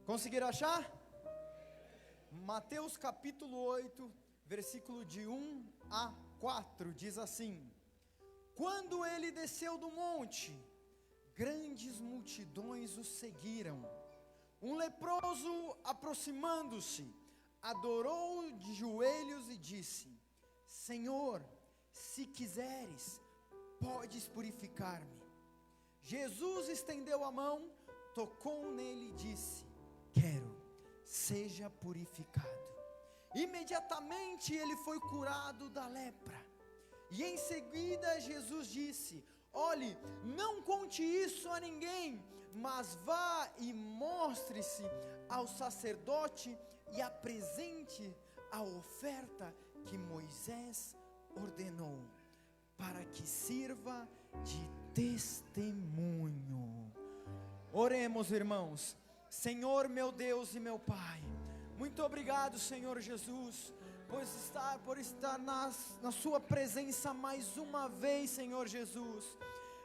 Conseguiram achar? Mateus capítulo 8, versículo de 1 a 4, diz assim: Quando ele desceu do monte, grandes multidões o seguiram. Um leproso, aproximando-se, adorou de joelhos e disse: Senhor, se quiseres, podes purificar-me. Jesus estendeu a mão, tocou nele e disse: Quero, seja purificado. Imediatamente ele foi curado da lepra. E em seguida Jesus disse: Olhe, não conte isso a ninguém, mas vá e mostre-se ao sacerdote e apresente a oferta que Moisés ordenou, para que sirva de testemunho. Oremos, irmãos. Senhor, meu Deus e meu Pai, muito obrigado, Senhor Jesus, por estar na sua presença mais uma vez, Senhor Jesus.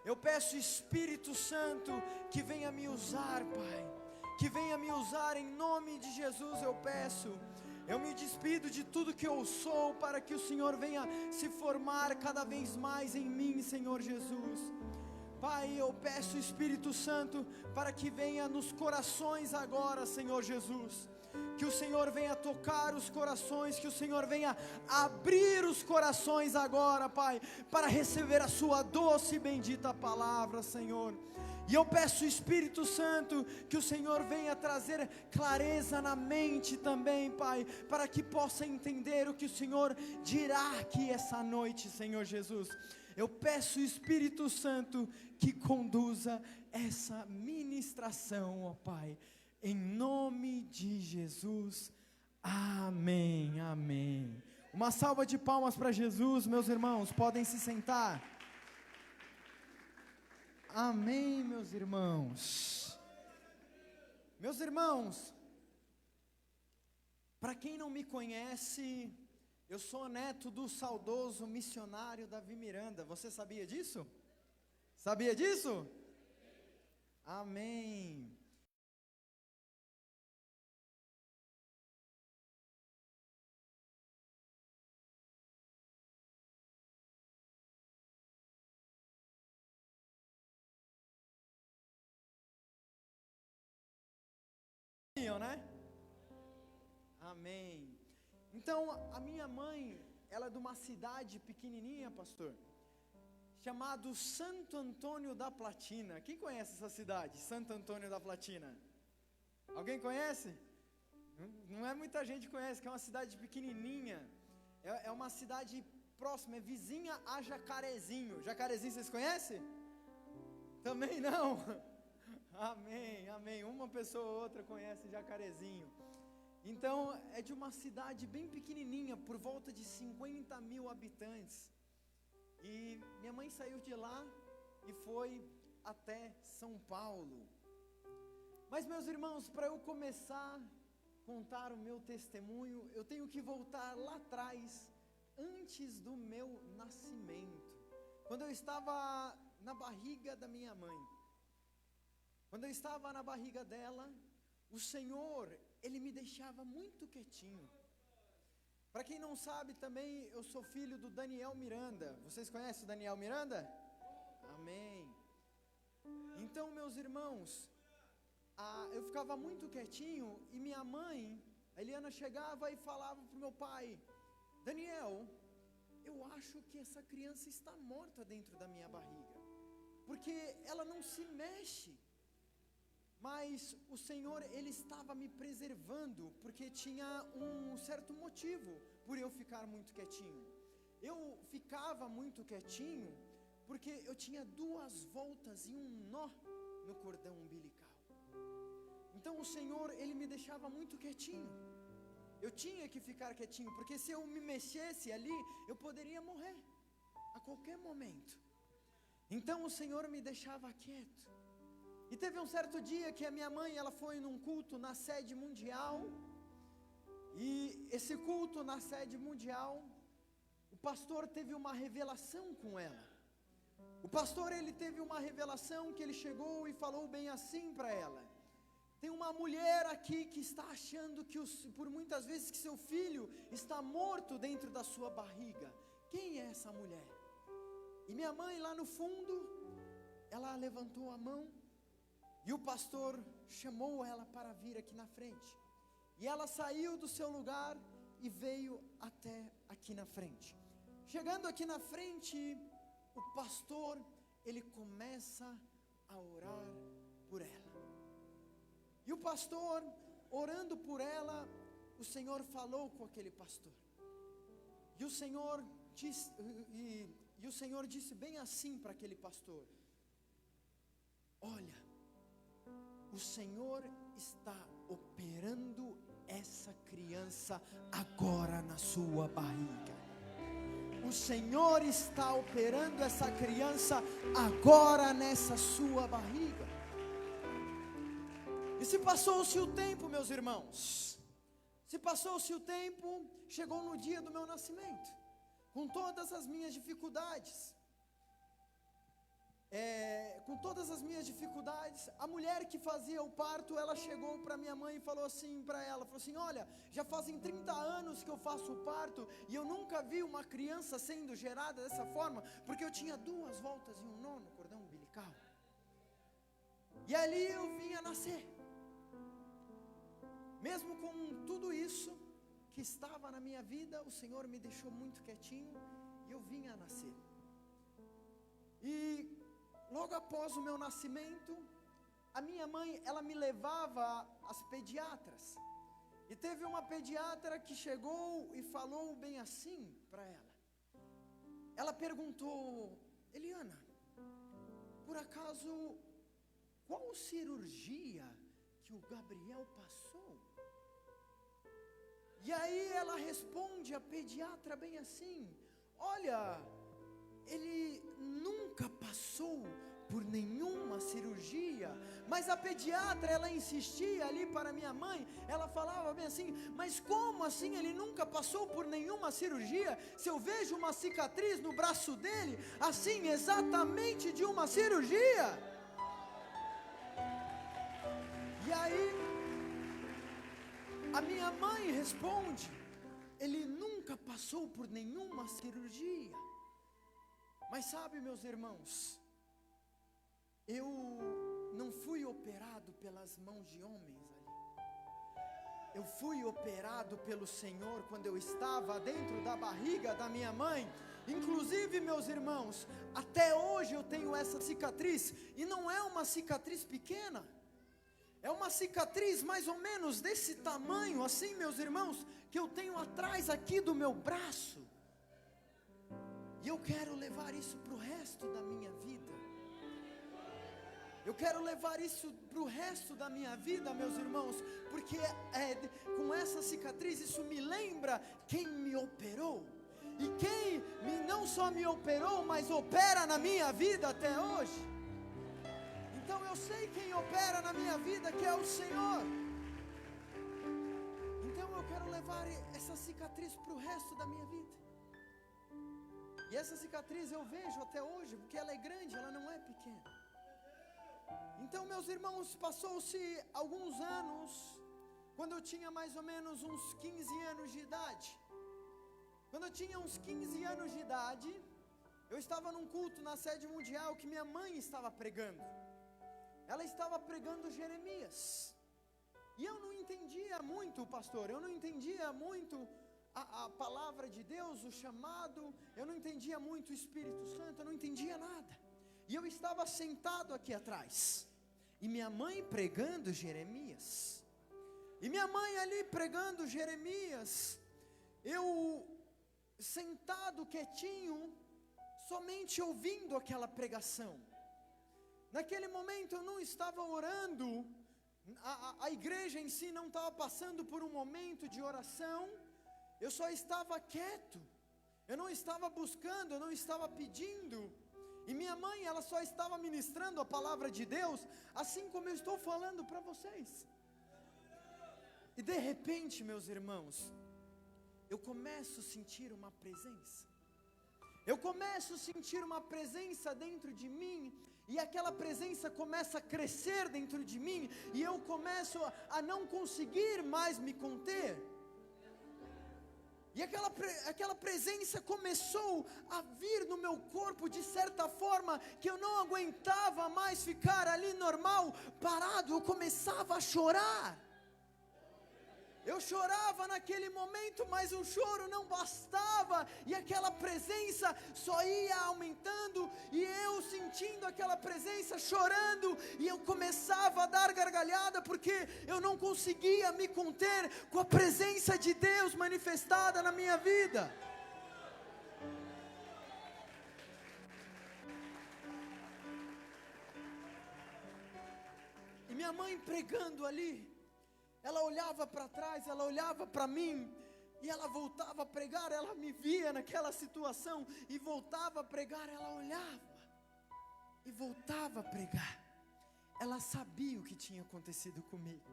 Eu peço, Espírito Santo, que venha me usar, Pai, que venha me usar em nome de Jesus. Eu peço, eu me despido de tudo que eu sou, para que o Senhor venha se formar cada vez mais em mim, Senhor Jesus. Pai, eu peço, Espírito Santo, para que venha nos corações agora, Senhor Jesus. Que o Senhor venha tocar os corações, que o Senhor venha abrir os corações agora, Pai, para receber a sua doce e bendita palavra, Senhor. E eu peço, Espírito Santo, que o Senhor venha trazer clareza na mente também, Pai, para que possa entender o que o Senhor dirá aqui essa noite, Senhor Jesus. Eu peço, Espírito Santo, que conduza essa ministração, ó Pai, em nome de Jesus, amém, amém. Uma salva de palmas para Jesus, meus irmãos, podem se sentar. Amém, meus irmãos. Meus irmãos, para quem não me conhece, eu sou neto do saudoso missionário Davi Miranda. Você sabia disso? Sabia disso? Amém. Né? Amém. Então, a minha mãe, ela é de uma cidade pequenininha, pastor, chamado Santo Antônio da Platina. Quem conhece essa cidade, Santo Antônio da Platina? Alguém conhece? Não é muita gente que conhece, que é uma cidade pequenininha. É uma cidade próxima, é vizinha a Jacarezinho. Jacarezinho, vocês conhecem? Também não? Amém, amém. Uma pessoa ou outra conhece Jacarezinho. Então, é de uma cidade bem pequenininha, por volta de 50 mil habitantes. E minha mãe saiu de lá e foi até São Paulo. Mas, meus irmãos, para eu começar a contar o meu testemunho, eu tenho que voltar lá atrás, antes do meu nascimento. Quando eu estava na barriga da minha mãe. Quando eu estava na barriga dela, o Senhor, Ele me deixava muito quietinho. Para quem não sabe também, eu sou filho do Daniel Miranda. Vocês conhecem o Daniel Miranda? Amém. Então, meus irmãos, eu ficava muito quietinho e minha mãe, a Eliana, chegava e falava para o meu pai: Daniel, eu acho que essa criança está morta dentro da minha barriga, porque ela não se mexe. Mas o Senhor, Ele estava me preservando, porque tinha um certo motivo por eu ficar muito quietinho. Eu ficava muito quietinho, porque eu tinha 2 voltas e um nó no cordão umbilical. Então o Senhor, Ele me deixava muito quietinho. Eu tinha que ficar quietinho, porque se eu me mexesse ali, eu poderia morrer a qualquer momento. Então o Senhor me deixava quieto. E teve um certo dia que a minha mãe, ela foi num culto na sede mundial. E esse culto na sede mundial, o pastor teve uma revelação com ela. O pastor, ele teve uma revelação que ele chegou e falou bem assim para ela: Tem uma mulher aqui que está achando que por muitas vezes que seu filho está morto dentro da sua barriga. Quem é essa mulher? E minha mãe lá no fundo, ela levantou a mão e o pastor chamou ela para vir aqui na frente. E ela saiu do seu lugar e veio até aqui na frente. Chegando aqui na frente, o pastor, ele começa a orar por ela. E o pastor, orando por ela, o Senhor falou com aquele pastor. E o Senhor disse bem assim para aquele pastor: olha, o Senhor está operando essa criança agora na sua barriga. O Senhor está operando essa criança agora nessa sua barriga. E se passou-se o tempo, meus irmãos, se passou-se o tempo, chegou no dia do meu nascimento, com todas as minhas dificuldades, a mulher que fazia o parto, ela chegou para minha mãe e falou assim para ela, falou assim: olha, já fazem 30 anos que eu faço o parto, e eu nunca vi uma criança sendo gerada dessa forma, porque eu tinha 2 voltas e um nó no cordão umbilical, e ali eu vinha nascer. Mesmo com tudo isso que estava na minha vida, o Senhor me deixou muito quietinho, e eu vinha a nascer. E logo após o meu nascimento, a minha mãe, ela me levava às pediatras. E teve uma pediatra que chegou e falou bem assim para ela. Ela perguntou: Eliana, por acaso, qual cirurgia que o Gabriel passou? E aí ela responde, a pediatra, bem assim: olha, ele nunca passou por nenhuma cirurgia. Mas a pediatra, ela insistia ali para minha mãe, ela falava bem assim: mas como assim ele nunca passou por nenhuma cirurgia? Se eu vejo uma cicatriz no braço dele, assim, exatamente de uma cirurgia. E aí a minha mãe responde: ele nunca passou por nenhuma cirurgia. Mas sabe, meus irmãos, eu não fui operado pelas mãos de homens ali. Eu fui operado pelo Senhor quando eu estava dentro da barriga da minha mãe. Inclusive, meus irmãos, até hoje eu tenho essa cicatriz, e não é uma cicatriz pequena. É uma cicatriz mais ou menos desse tamanho, assim, meus irmãos, que eu tenho atrás aqui do meu braço. E eu quero levar isso para o resto da minha vida. Eu quero levar isso para o resto da minha vida, meus irmãos, porque com essa cicatriz, isso me lembra quem me operou. E quem não só me operou, mas opera na minha vida até hoje. Então eu sei quem opera na minha vida, que é o Senhor. Então eu quero levar essa cicatriz para o resto da minha vida. E essa cicatriz eu vejo até hoje, porque ela é grande, ela não é pequena. Então, meus irmãos, passou-se alguns anos, quando eu tinha mais ou menos uns 15 anos de idade. Quando eu tinha uns 15 anos de idade, eu estava num culto na sede mundial que minha mãe estava pregando. Ela estava pregando Jeremias. E eu não entendia muito, pastor, eu não entendia muito a palavra de Deus, o chamado, eu não entendia muito o Espírito Santo, eu não entendia nada. E eu estava sentado aqui atrás, e minha mãe pregando Jeremias. E minha mãe ali pregando Jeremias, eu sentado quietinho, somente ouvindo aquela pregação. Naquele momento eu não estava orando, a igreja em si não estava passando por um momento de oração. Eu só estava quieto, eu não estava buscando, eu não estava pedindo. E minha mãe, ela só estava ministrando a palavra de Deus, assim como eu estou falando para vocês. E de repente, meus irmãos, eu começo a sentir uma presença. Eu começo a sentir uma presença dentro de mim, e aquela presença começa a crescer dentro de mim, e eu começo a não conseguir mais me conter. E aquela presença começou a vir no meu corpo de certa forma, que eu não aguentava mais ficar ali normal, parado, eu começava a chorar. Eu chorava naquele momento, mas o choro não bastava, e aquela presença só ia aumentando, e eu sentindo aquela presença, chorando, e eu começava a dar gargalhada, porque eu não conseguia me conter com a presença de Deus manifestada na minha vida. E minha mãe pregando ali, ela olhava para trás, ela olhava para mim, e ela voltava a pregar, ela me via naquela situação, e voltava a pregar, ela olhava, e voltava a pregar. Ela sabia o que tinha acontecido comigo,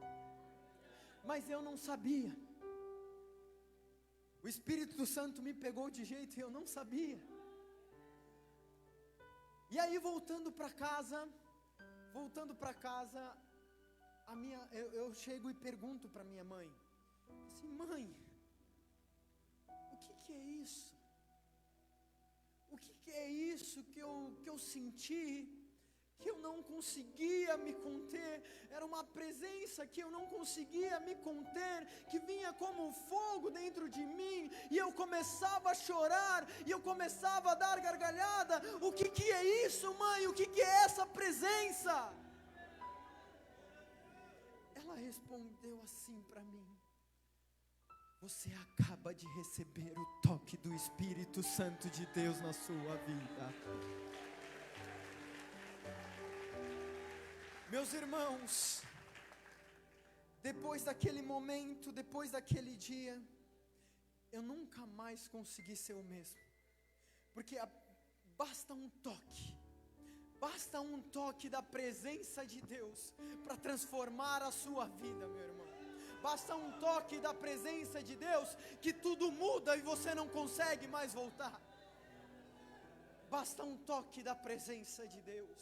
mas eu não sabia. O Espírito Santo me pegou de jeito e eu não sabia. E aí voltando para casa, eu chego e pergunto para minha mãe, assim, mãe, o que é isso? O que é isso que eu senti, que eu não conseguia me conter? Era uma presença que eu não conseguia me conter, que vinha como fogo dentro de mim, e eu começava a chorar, e eu começava a dar gargalhada. O que é isso, mãe? O que é essa presença? Ela respondeu assim para mim: você acaba de receber o toque do Espírito Santo de Deus na sua vida. Meus irmãos, depois daquele momento, depois daquele dia, eu nunca mais consegui ser o mesmo, porque basta um toque da presença de Deus para transformar a sua vida, meu irmão. Basta um toque da presença de Deus que tudo muda e você não consegue mais voltar. Basta um toque da presença de Deus.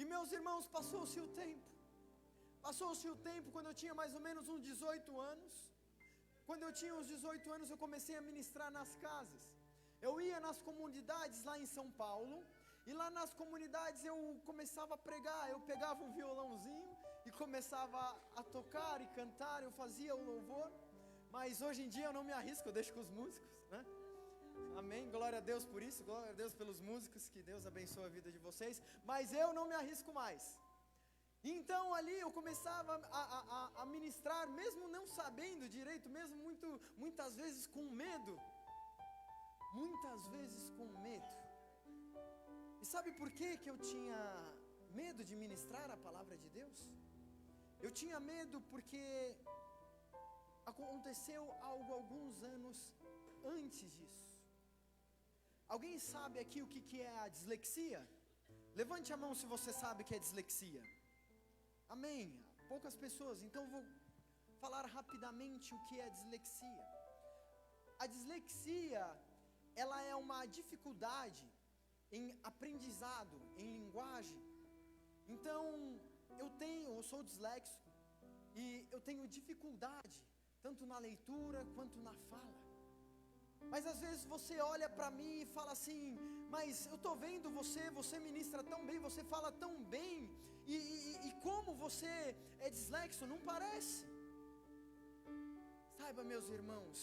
E meus irmãos, passou-se o tempo, quando eu tinha mais ou menos uns 18 anos, quando eu tinha uns 18 anos eu comecei a ministrar nas casas. Eu ia nas comunidades lá em São Paulo, e lá nas comunidades eu começava a pregar, eu pegava um violãozinho e começava a tocar e cantar, eu fazia o louvor, mas hoje em dia eu não me arrisco, eu deixo com os músicos, né? Amém, glória a Deus por isso, glória a Deus pelos músicos, que Deus abençoe a vida de vocês, mas eu não me arrisco mais. Então ali eu começava a ministrar, mesmo não sabendo direito, mesmo muitas vezes com medo, E sabe por que eu tinha medo de ministrar a palavra de Deus? Eu tinha medo porque aconteceu algo alguns anos antes disso. Alguém sabe aqui o que é a dislexia? Levante a mão se você sabe o que é dislexia. Amém, poucas pessoas, então vou falar rapidamente o que é a dislexia. A dislexia, ela é uma dificuldade em aprendizado, em linguagem. Então, eu sou disléxico, e eu tenho dificuldade, tanto na leitura quanto na fala. Mas às vezes você olha para mim e fala assim, mas eu estou vendo você ministra tão bem, você fala tão bem, e como você é dislexo, não parece. Saiba, meus irmãos,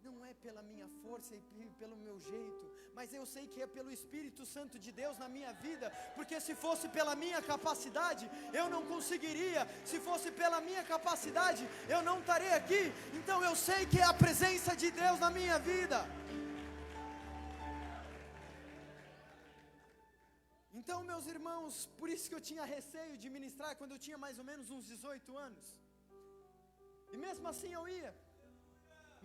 não é pela minha força e pelo meu jeito, mas eu sei que é pelo Espírito Santo de Deus na minha vida, porque se fosse pela minha capacidade, eu não conseguiria. Se fosse pela minha capacidade, eu não estaria aqui. Então eu sei que é a presença de Deus na minha vida. Então, meus irmãos, por isso que eu tinha receio de ministrar quando eu tinha mais ou menos uns 18 anos. E mesmo assim eu ia,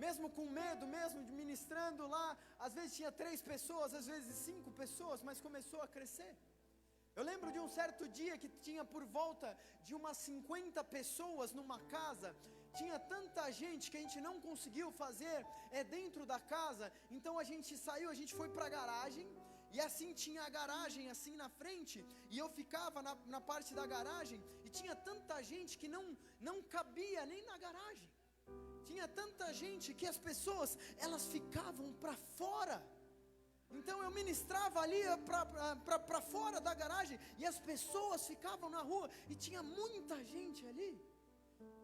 mesmo com medo, mesmo de ministrando lá, às vezes tinha 3 pessoas, às vezes 5 pessoas, mas começou a crescer. Eu lembro de um certo dia que tinha por volta de umas 50 pessoas numa casa. Tinha tanta gente que a gente não conseguiu fazer dentro da casa. Então a gente saiu, a gente foi para a garagem, E assim tinha a garagem assim na frente, e eu ficava na parte da garagem, e tinha tanta gente que não cabia nem na garagem. Tinha tanta gente que as pessoas, elas ficavam para fora. Então eu ministrava ali para fora da garagem, e as pessoas ficavam na rua, e tinha muita gente ali.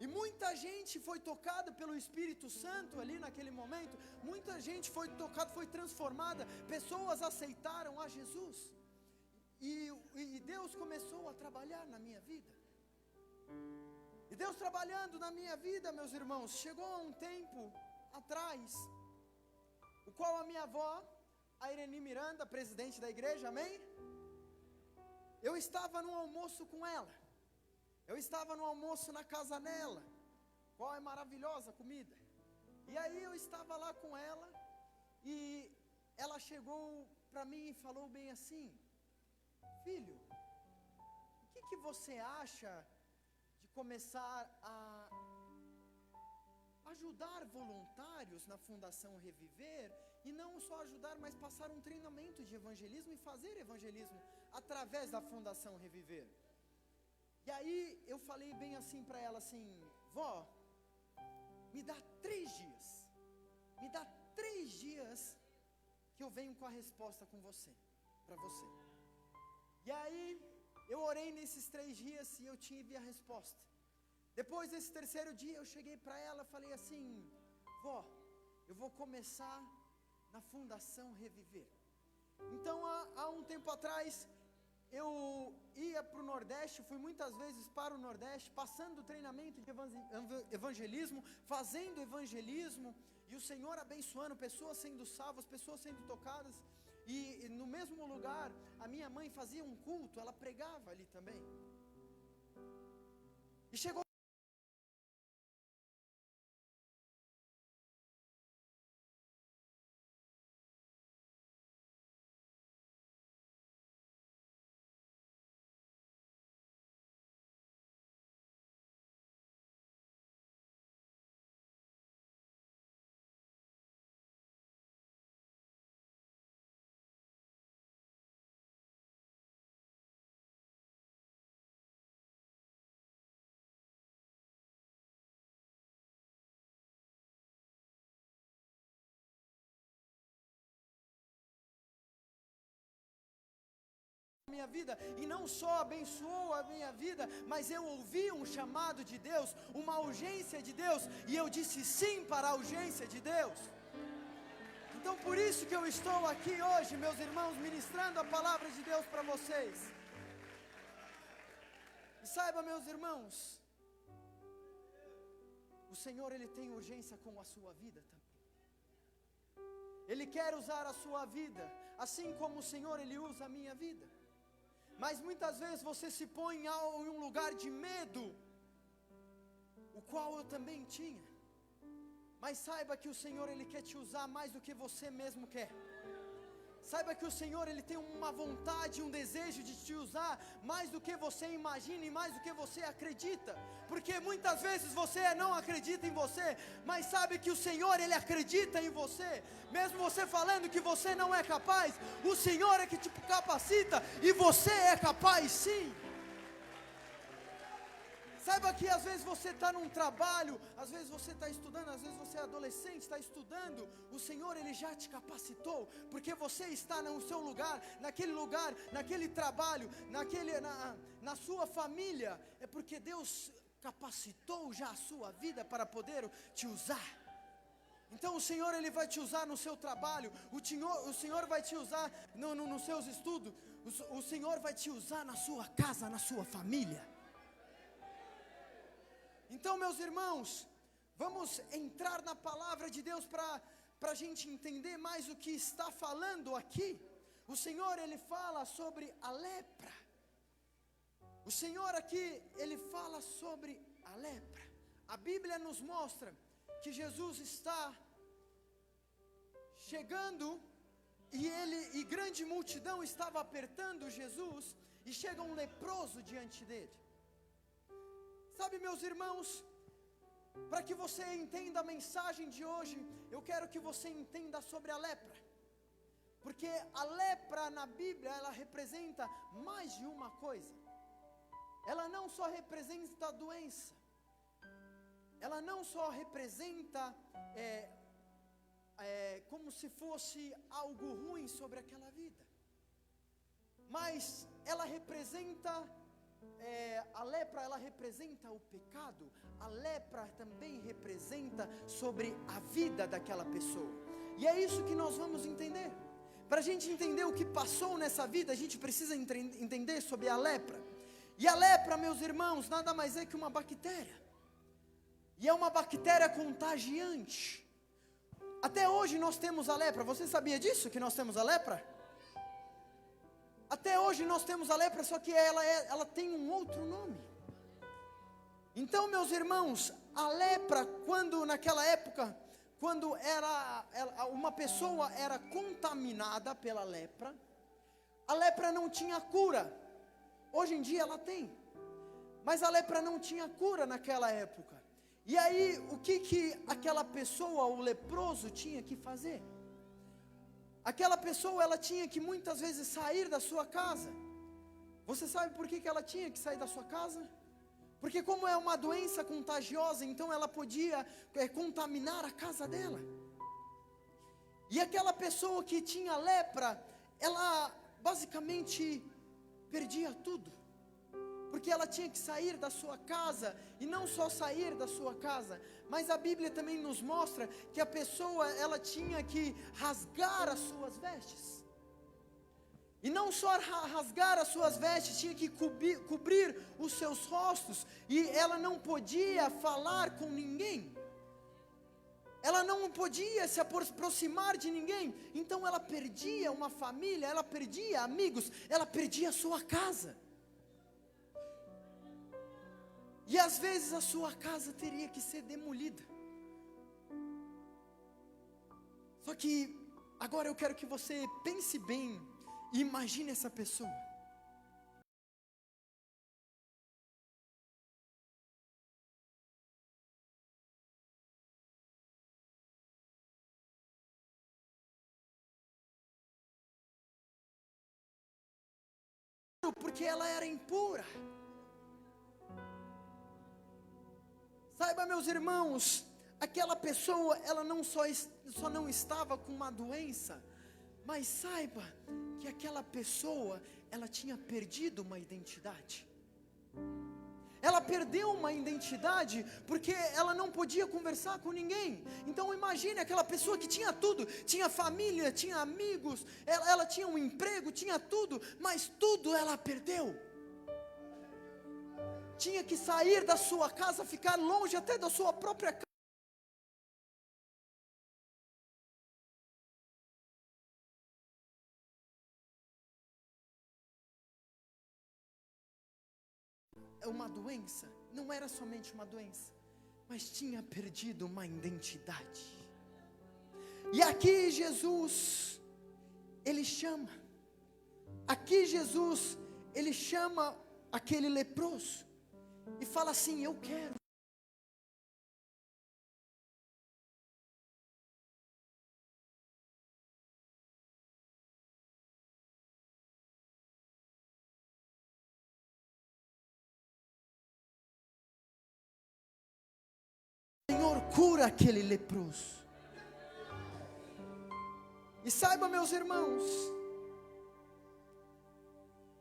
E muita gente foi tocada pelo Espírito Santo ali naquele momento. Muita gente foi tocada, foi transformada. Pessoas aceitaram a Jesus. E Deus começou a trabalhar na minha vida. E Deus trabalhando na minha vida, meus irmãos, chegou um tempo atrás, o qual a minha avó, a Irene Miranda, presidente da igreja, amém? Eu estava num almoço com ela. Eu estava no almoço na casa dela, qual é maravilhosa comida. E aí eu estava lá com ela, e ela chegou para mim e falou bem assim: filho, o que você acha de começar a ajudar voluntários na Fundação Reviver, e não só ajudar, mas passar um treinamento de evangelismo e fazer evangelismo através da Fundação Reviver? E aí eu falei bem assim para ela assim: vó, me dá 3 dias, me dá 3 dias que eu venho com a resposta com você, para você. E aí eu orei nesses 3 dias e eu tive a resposta. Depois desse 3º dia eu cheguei para ela e falei assim: vó, eu vou começar na Fundação Reviver. Então há um tempo atrás eu ia para o Nordeste, fui muitas vezes para o Nordeste, passando treinamento de evangelismo, fazendo evangelismo, e o Senhor abençoando, pessoas sendo salvas, pessoas sendo tocadas, e no mesmo lugar, a minha mãe fazia um culto, ela pregava ali também. E chegou minha vida, e não só abençoou a minha vida, mas eu ouvi um chamado de Deus, uma urgência de Deus, e eu disse sim para a urgência de Deus. Então por isso que eu estou aqui hoje, meus irmãos, ministrando a palavra de Deus para vocês. E saiba, meus irmãos, o Senhor, Ele tem urgência com a sua vida também. Ele quer usar a sua vida, assim como o Senhor, Ele usa a minha vida. Mas muitas vezes você se põe em um lugar de medo, o qual eu também tinha. Mas saiba que o Senhor, Ele quer te usar mais do que você mesmo quer. Saiba que o Senhor, Ele tem uma vontade, um desejo de te usar mais do que você imagina e mais do que você acredita. Porque muitas vezes você não acredita em você, mas sabe que o Senhor, Ele acredita em você. Mesmo você falando que você não é capaz, o Senhor é que te capacita e você é capaz sim. Saiba que às vezes você está num trabalho, às vezes você está estudando, às vezes você é adolescente, está estudando. O Senhor, Ele já te capacitou, porque você está no seu lugar, naquele trabalho, na sua família. É porque Deus capacitou já a sua vida para poder te usar. Então o Senhor, Ele vai te usar no seu trabalho, o Senhor vai te usar nos seus estudos, o Senhor vai te usar na sua casa, na sua família. Então, meus irmãos, vamos entrar na palavra de Deus para a gente entender mais o que está falando aqui. O Senhor, Ele fala sobre a lepra. O Senhor aqui, Ele fala sobre a lepra. A Bíblia nos mostra que Jesus está chegando e grande multidão estava apertando Jesus, e chega um leproso diante dele. Sabe, meus irmãos, para que você entenda a mensagem de hoje, eu quero que você entenda sobre a lepra. Porque a lepra na Bíblia, ela representa mais de uma coisa. Ela não só representa a doença, ela não só representa como se fosse algo ruim sobre aquela vida, mas ela representa, a lepra, ela representa o pecado. A lepra também representa sobre a vida daquela pessoa, e é isso que nós vamos entender. Para a gente entender o que passou nessa vida, a gente precisa entender sobre a lepra. E a lepra, meus irmãos, nada mais é que uma bactéria, e é uma bactéria contagiante. Até hoje nós temos a lepra. Você sabia disso, que nós temos a lepra? Até hoje nós temos a lepra, só que ela tem um outro nome. Então, meus irmãos, a lepra, quando naquela época, quando uma pessoa era contaminada pela lepra, a lepra não tinha cura. Hoje em dia ela tem, mas a lepra não tinha cura naquela época. E aí, o que aquela pessoa, o leproso, tinha que fazer? Aquela pessoa, ela tinha que muitas vezes sair da sua casa. Você sabe por que ela tinha que sair da sua casa? Porque como é uma doença contagiosa, então ela podia contaminar a casa dela. E aquela pessoa que tinha lepra, ela basicamente perdia tudo, porque ela tinha que sair da sua casa, e não só sair da sua casa, mas a Bíblia também nos mostra que a pessoa, ela tinha que rasgar as suas vestes, e não só rasgar as suas vestes, tinha que cobrir os seus rostos, e ela não podia falar com ninguém, ela não podia se aproximar de ninguém. Então ela perdia uma família, ela perdia amigos, ela perdia a sua casa. E às vezes a sua casa teria que ser demolida. Só que agora eu quero que você pense bem e imagine essa pessoa. Porque ela era impura. Saiba, meus irmãos, aquela pessoa, ela não só não estava com uma doença, mas saiba que aquela pessoa, ela tinha perdido uma identidade. Ela perdeu uma identidade porque ela não podia conversar com ninguém. Então imagine aquela pessoa que tinha tudo, tinha família, tinha amigos, ela tinha um emprego, tinha tudo, mas tudo ela perdeu. Tinha que sair da sua casa, ficar longe até da sua própria casa. Uma doença, não era somente uma doença, mas tinha perdido uma identidade. E aqui Jesus, Ele chama aquele leproso, e fala assim: eu quero. Senhor, cura aquele leproso. E saiba, meus irmãos,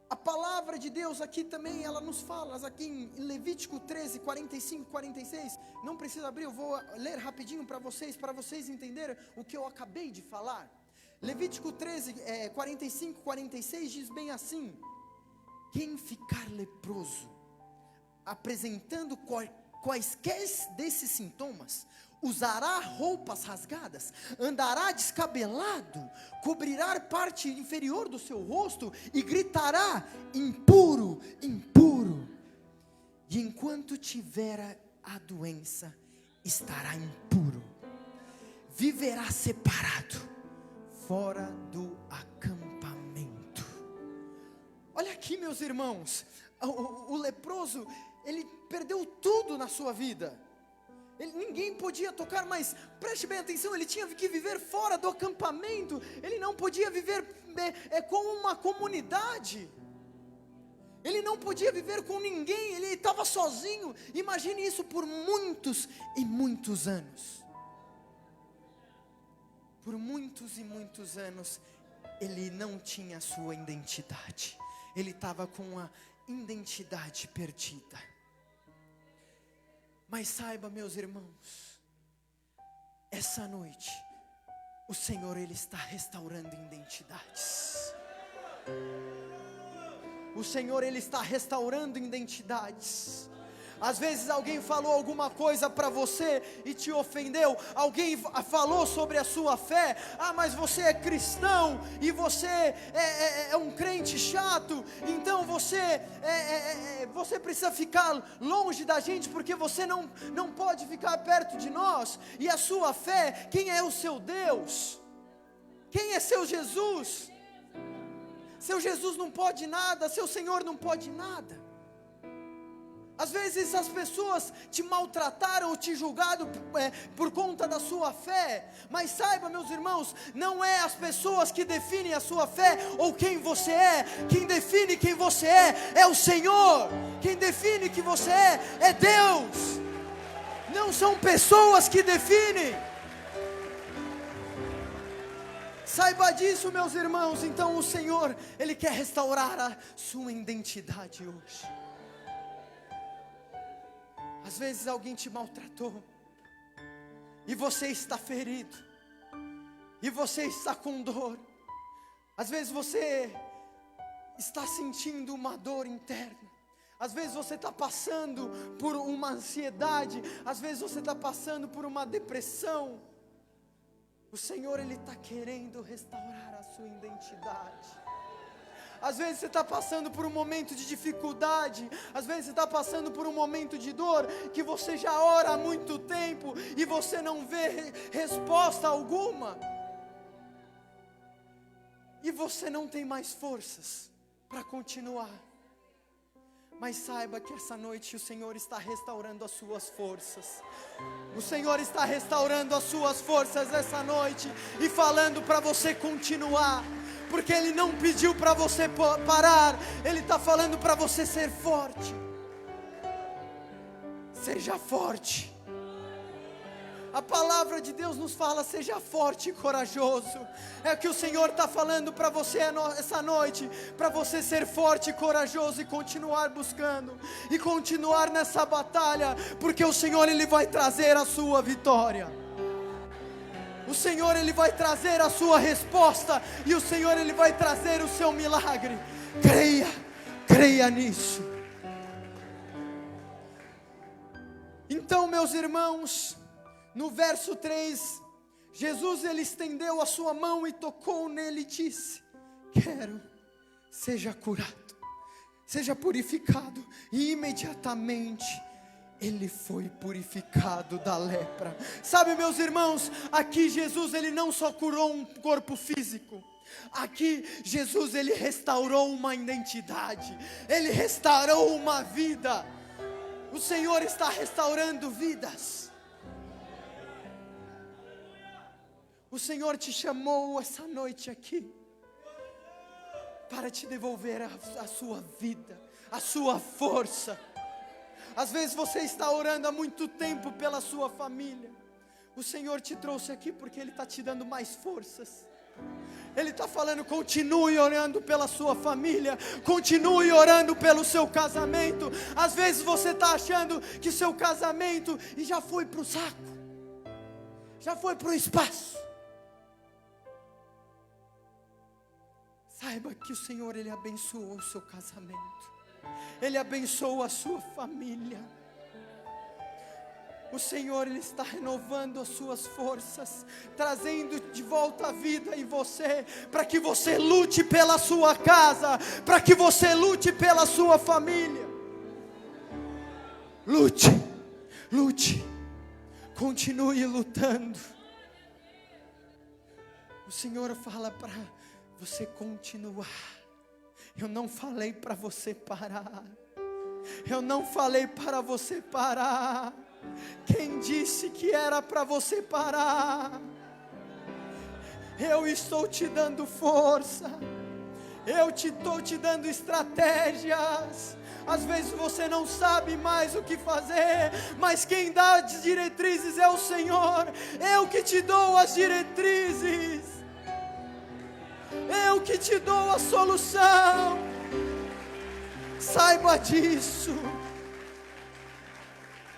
a palavra de Deus aqui também, ela nos fala, aqui em Levítico 13, 45, 46, não precisa abrir, eu vou ler rapidinho para vocês entenderem o que eu acabei de falar. Levítico 13, 45, 46 diz bem assim: quem ficar leproso, apresentando quaisquer desses sintomas, usará roupas rasgadas, andará descabelado, cobrirá parte inferior do seu rosto e gritará: impuro, impuro. E enquanto tiver a doença, estará impuro, viverá separado, fora do acampamento. Olha aqui, meus irmãos, o leproso, ele perdeu tudo na sua vida. Ninguém podia tocar, mas preste bem atenção, ele tinha que viver fora do acampamento, ele não podia viver com uma comunidade, ele não podia viver com ninguém, ele estava sozinho. Imagine isso por muitos e muitos anos. Por muitos e muitos anos, ele não tinha sua identidade, ele estava com a identidade perdida. Mas saiba, meus irmãos, essa noite, o Senhor, Ele está restaurando identidades. O Senhor, Ele está restaurando identidades. Às vezes alguém falou alguma coisa para você e te ofendeu. Alguém falou sobre a sua fé. Mas você é cristão e você é um crente chato. Então você precisa ficar longe da gente, porque você não pode ficar perto de nós. E a sua fé, quem é o seu Deus? Quem é seu Jesus? Seu Jesus não pode nada, seu Senhor não pode nada. Às vezes as pessoas te maltrataram ou te julgaram por conta da sua fé. Mas saiba, meus irmãos, não é as pessoas que definem a sua fé ou quem você é. Quem define quem você é o Senhor. Quem define quem você é Deus. Não são pessoas que definem. Saiba disso, meus irmãos. Então o Senhor, Ele quer restaurar a sua identidade hoje. Às vezes alguém te maltratou, e você está ferido, e você está com dor. Às vezes você está sentindo uma dor interna. Às vezes você está passando por uma ansiedade. Às vezes você está passando por uma depressão. O Senhor, Ele está querendo restaurar a sua identidade. Às vezes você está passando por um momento de dificuldade. Às vezes você está passando por um momento de dor, que você já ora há muito tempo e você não vê resposta alguma. E você não tem mais forças para continuar. Mas saiba que essa noite o Senhor está restaurando as suas forças. O Senhor está restaurando as suas forças essa noite e falando para você continuar. Porque Ele não pediu para você parar. Ele está falando para você ser forte. Seja forte. A palavra de Deus nos fala: seja forte e corajoso. É o que o Senhor está falando para você essa noite. Para você ser forte e corajoso e continuar buscando. E continuar nessa batalha. Porque o Senhor, Ele vai trazer a sua vitória. O Senhor, Ele vai trazer a sua resposta. E o Senhor, Ele vai trazer o seu milagre. Creia nisso. Então, meus irmãos, no verso 3, Jesus, Ele estendeu a sua mão e tocou nele e disse: quero, seja curado, seja purificado. E imediatamente ele foi purificado da lepra. Sabe, meus irmãos, aqui Jesus, Ele não só curou um corpo físico. Aqui Jesus, Ele restaurou uma identidade. Ele restaurou uma vida. O Senhor está restaurando vidas. O Senhor te chamou essa noite aqui para te devolver a sua vida, a sua força. Às vezes você está orando há muito tempo pela sua família. O Senhor te trouxe aqui porque Ele está te dando mais forças. Ele está falando: continue orando pela sua família. Continue orando pelo seu casamento. Às vezes você está achando que seu casamento já foi para o saco, já foi para o espaço. Saiba que o Senhor, Ele abençoou o seu casamento. Ele abençoa a sua família. O Senhor, Ele está renovando as suas forças, trazendo de volta a vida em você, para que você lute pela sua casa, para que você lute pela sua família. Lute, continue lutando. O Senhor fala para você continuar. Eu não falei para você parar. Eu não falei para você parar. Quem disse que era para você parar? Eu estou te dando força. Eu estou te dando estratégias. Às vezes você não sabe mais o que fazer, mas quem dá as diretrizes é o Senhor. Eu que te dou as diretrizes. Eu que te dou a solução. Saiba disso.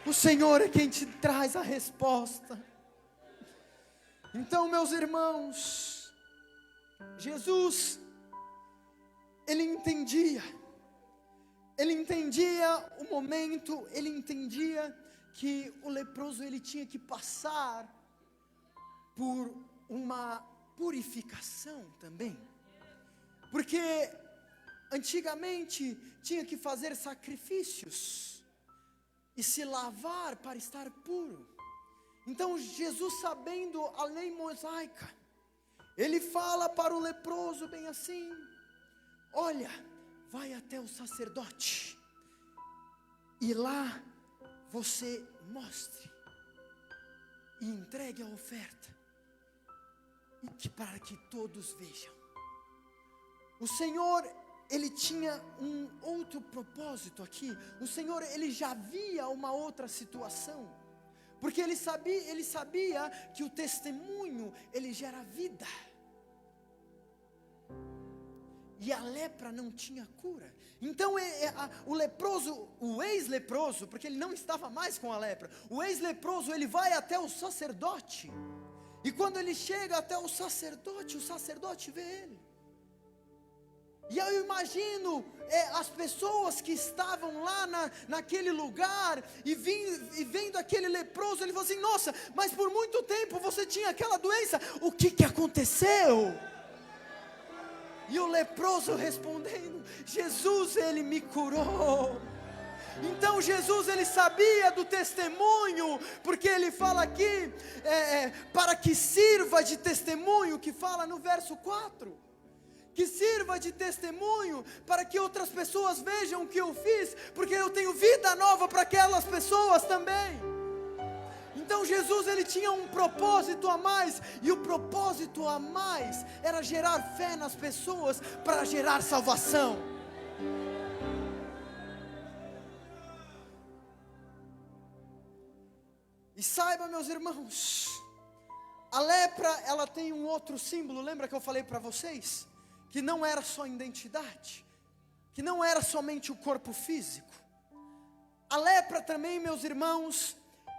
O Senhor é quem te traz a resposta. Então, meus irmãos, Jesus, Ele entendia o momento, Ele entendia que o leproso ele tinha que passar por uma purificação também, porque antigamente tinha que fazer sacrifícios e se lavar para estar puro. Então Jesus, sabendo a lei mosaica, Ele fala para o leproso bem assim: olha, vai até o sacerdote, e lá você mostre e entregue a oferta, para que todos vejam. O Senhor, Ele tinha um outro propósito aqui. O Senhor, Ele já via uma outra situação, porque Ele sabia que o testemunho, ele gera vida. E a lepra não tinha cura. Então o leproso, o ex-leproso, porque ele não estava mais com a lepra, o ex-leproso ele vai até o sacerdote. E quando ele chega até o sacerdote vê ele. E eu imagino as pessoas que estavam lá naquele lugar e vendo aquele leproso, ele falou assim: nossa, mas por muito tempo você tinha aquela doença, o que aconteceu? E o leproso respondendo: Jesus, Ele me curou. Então Jesus, Ele sabia do testemunho, porque Ele fala aqui, para que sirva de testemunho, que fala no verso 4, que sirva de testemunho, para que outras pessoas vejam o que eu fiz, porque eu tenho vida nova para aquelas pessoas também. Então Jesus, Ele tinha um propósito a mais, e o propósito a mais era gerar fé nas pessoas, para gerar salvação. E saiba, meus irmãos, a lepra, ela tem um outro símbolo. Lembra que eu falei para vocês? Que não era só identidade, que não era somente o corpo físico. A lepra também, meus irmãos,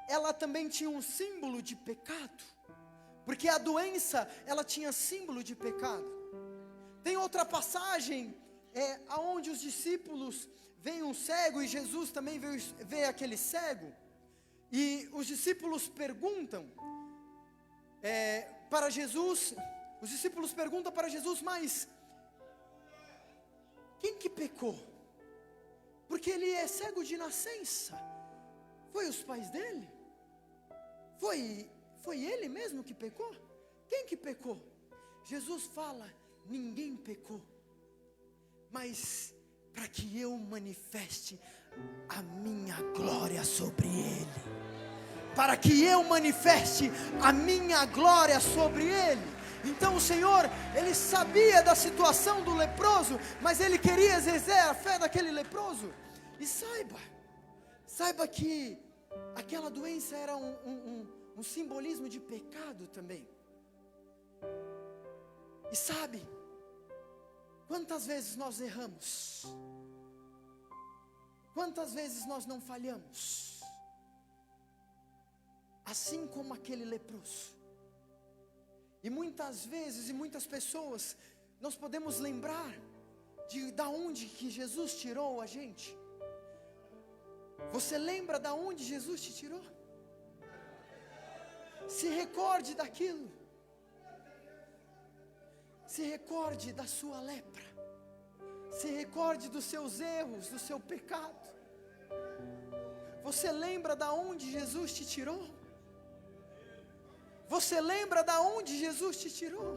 ela também tinha um símbolo de pecado, porque a doença, ela tinha símbolo de pecado. Tem outra passagem, aonde os discípulos veem um cego, e Jesus também vê aquele cego, e os discípulos perguntam para Jesus, mas quem que pecou? Porque ele é cego de nascença. Foi os pais dele? Foi ele mesmo que pecou? Quem que pecou? Jesus fala: ninguém pecou, mas para que eu manifeste a minha glória sobre ele. Para que eu manifeste a minha glória sobre ele. Então o Senhor, Ele sabia da situação do leproso, mas Ele queria exercer a fé daquele leproso. E saiba que aquela doença era um simbolismo de pecado também. E sabe, quantas vezes nós erramos? Quantas vezes nós não falhamos? Assim como aquele leproso. E muitas vezes, e muitas pessoas, nós podemos lembrar da onde que Jesus tirou a gente. Você lembra da onde Jesus te tirou? Se recorde daquilo. Se recorde da sua lepra. Se recorde dos seus erros, do seu pecado. Você lembra da onde Jesus te tirou? Você lembra da onde Jesus te tirou?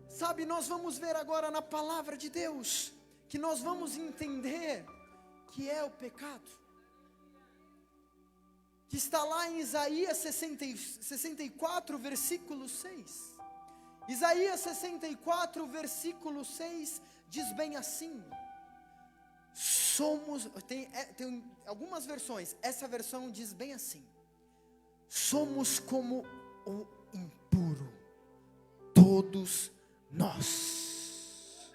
Sabe, nós vamos ver agora na palavra de Deus, que nós vamos entender que é o pecado. Que está lá em Isaías 64, versículo 6. Isaías 64, versículo 6, diz bem assim. Tem algumas versões, essa versão diz bem assim. Somos como o impuro, todos nós.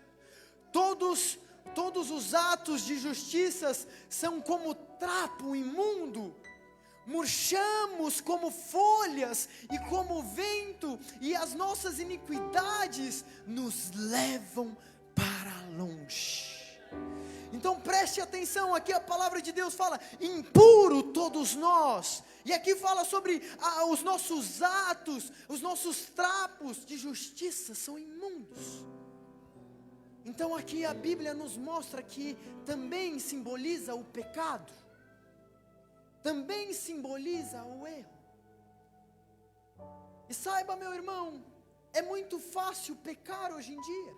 Todos os atos de justiça são como trapo imundo. Murchamos como folhas e como vento, e as nossas iniquidades nos levam para longe. Então preste atenção, aqui a palavra de Deus fala, impuro todos nós, e aqui fala sobre os nossos atos, os nossos trapos de justiça são imundos. Então aqui a Bíblia nos mostra que também simboliza o pecado, também simboliza o erro. E saiba, meu irmão, é muito fácil pecar hoje em dia.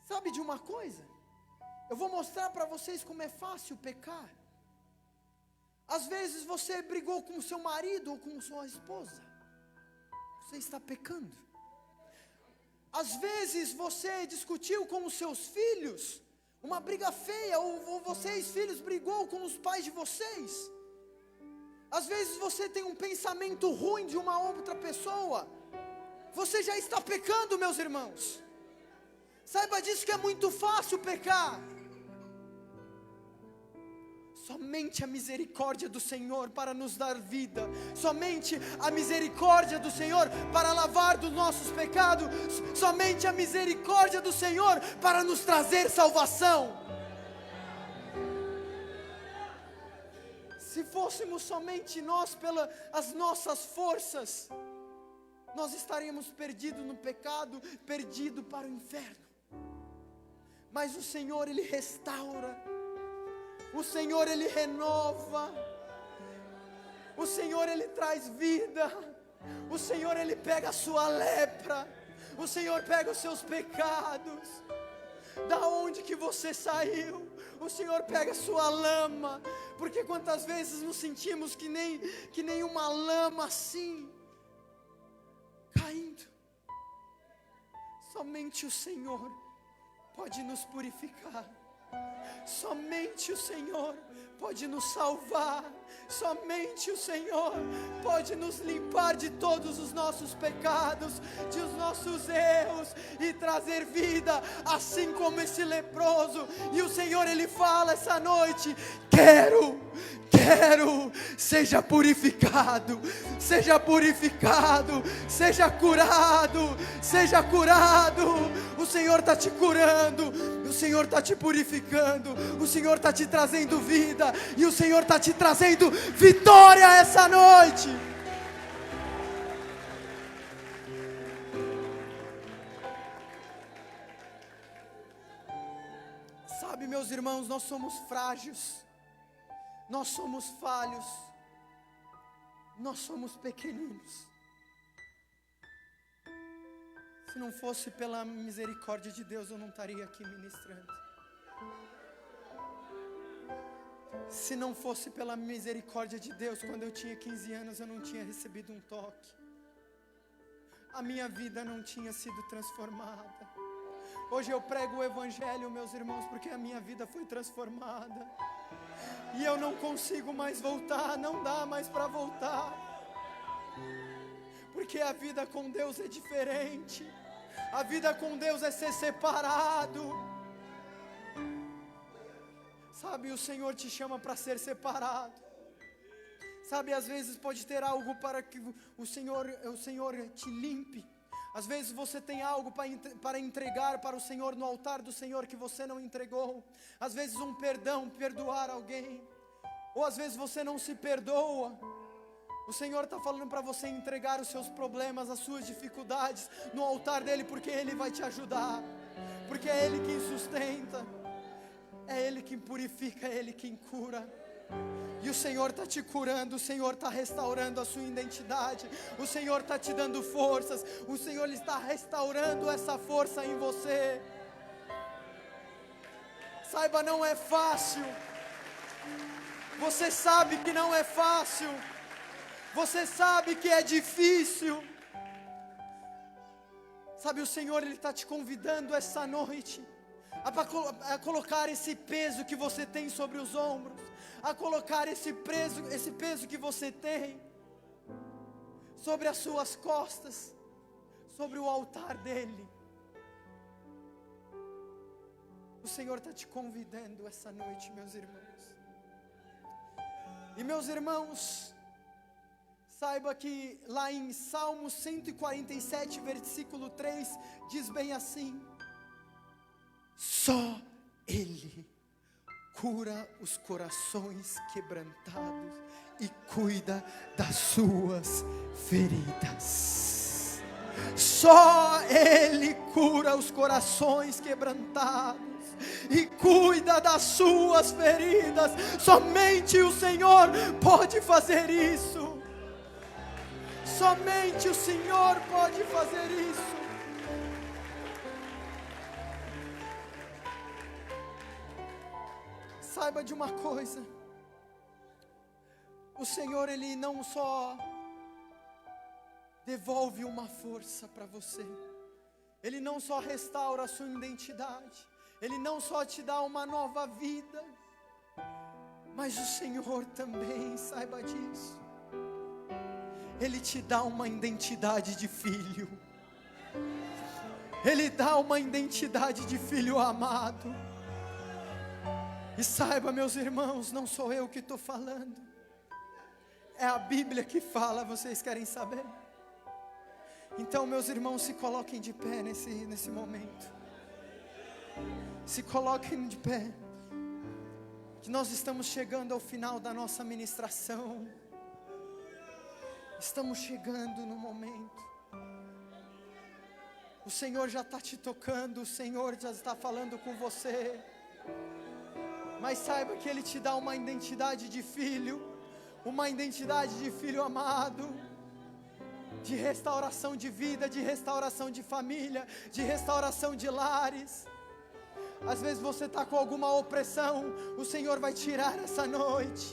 Sabe de uma coisa? Eu vou mostrar para vocês como é fácil pecar. Às vezes você brigou com o seu marido ou com sua esposa. Você está pecando. Às vezes você discutiu com os seus filhos, uma briga feia, ou vocês filhos brigou com os pais de vocês. Às vezes você tem um pensamento ruim de uma outra pessoa. Você já está pecando, meus irmãos. Saiba disso que é muito fácil pecar. Somente a misericórdia do Senhor para nos dar vida. Somente a misericórdia do Senhor para lavar dos nossos pecados. Somente a misericórdia do Senhor para nos trazer salvação. Se fôssemos somente nós pelas nossas forças, nós estaríamos perdidos no pecado, perdidos para o inferno. Mas o Senhor, Ele restaura. O Senhor, Ele renova. O Senhor, Ele traz vida. O Senhor, Ele pega a sua lepra. O Senhor pega os seus pecados. Da onde que você saiu? O Senhor pega a sua lama. Porque quantas vezes nos sentimos que nem uma lama assim, caindo. Somente o Senhor pode nos purificar. Somente o Senhor pode nos salvar. Somente o Senhor pode nos limpar de todos os nossos pecados, de os nossos erros, e trazer vida, assim como esse leproso. E o Senhor, Ele fala essa noite: quero, seja purificado, seja purificado, seja curado, seja curado. O Senhor está te curando, o Senhor está te purificando, o Senhor está te trazendo vida, e o Senhor está te trazendo vitória essa noite. Sabe, meus irmãos, nós somos frágeis, nós somos falhos, nós somos pequeninos. Se não fosse pela misericórdia de Deus, eu não estaria aqui ministrando. Se não fosse pela misericórdia de Deus, quando eu tinha 15 anos, eu não tinha recebido um toque. A minha vida não tinha sido transformada. Hoje eu prego o Evangelho, meus irmãos, porque a minha vida foi transformada. E eu não consigo mais voltar, não dá mais para voltar. Porque a vida com Deus é diferente. A vida com Deus é ser separado. Sabe, o Senhor te chama para ser separado. Sabe, às vezes pode ter algo para que o Senhor te limpe. Às vezes você tem algo para entregar para o Senhor no altar do Senhor que você não entregou. Às vezes um perdão, perdoar alguém. Ou às vezes você não se perdoa. O Senhor está falando para você entregar os seus problemas, as suas dificuldades no altar dEle, porque Ele vai te ajudar. Porque é Ele quem sustenta, é Ele quem purifica, é Ele quem cura. E o Senhor está te curando, o Senhor está restaurando a sua identidade, o Senhor está te dando forças, o Senhor está restaurando essa força em você. Saiba, não é fácil. Você sabe que não é fácil. Você sabe que é difícil. Sabe, o Senhor, Ele está te convidando essa noite a colocar esse peso que você tem sobre os ombros, a colocar esse peso que você tem sobre as suas costas, sobre o altar dEle. O Senhor está te convidando essa noite, meus irmãos. E meus irmãos, saiba que lá em Salmo 147, versículo 3, diz bem assim: só Ele cura os corações quebrantados e cuida das suas feridas. Só Ele cura os corações quebrantados e cuida das suas feridas. Somente o Senhor pode fazer isso. Somente o Senhor pode fazer isso. Saiba de uma coisa: o Senhor, Ele não só devolve uma força para você, Ele não só restaura a sua identidade, Ele não só te dá uma nova vida, mas o Senhor também, saiba disso, Ele te dá uma identidade de filho. Ele dá uma identidade de filho amado. E saiba, meus irmãos, não sou eu que estou falando, é a Bíblia que fala. Vocês querem saber? Então, meus irmãos, se coloquem de pé nesse momento. Se coloquem de pé, que nós estamos chegando ao final da nossa ministração. Estamos chegando no momento. O Senhor já está te tocando, o Senhor já está falando com você. Mas saiba que Ele te dá uma identidade de filho, uma identidade de filho amado, de restauração de vida, de restauração de família, de restauração de lares. Às vezes você está com alguma opressão, o Senhor vai tirar essa noite.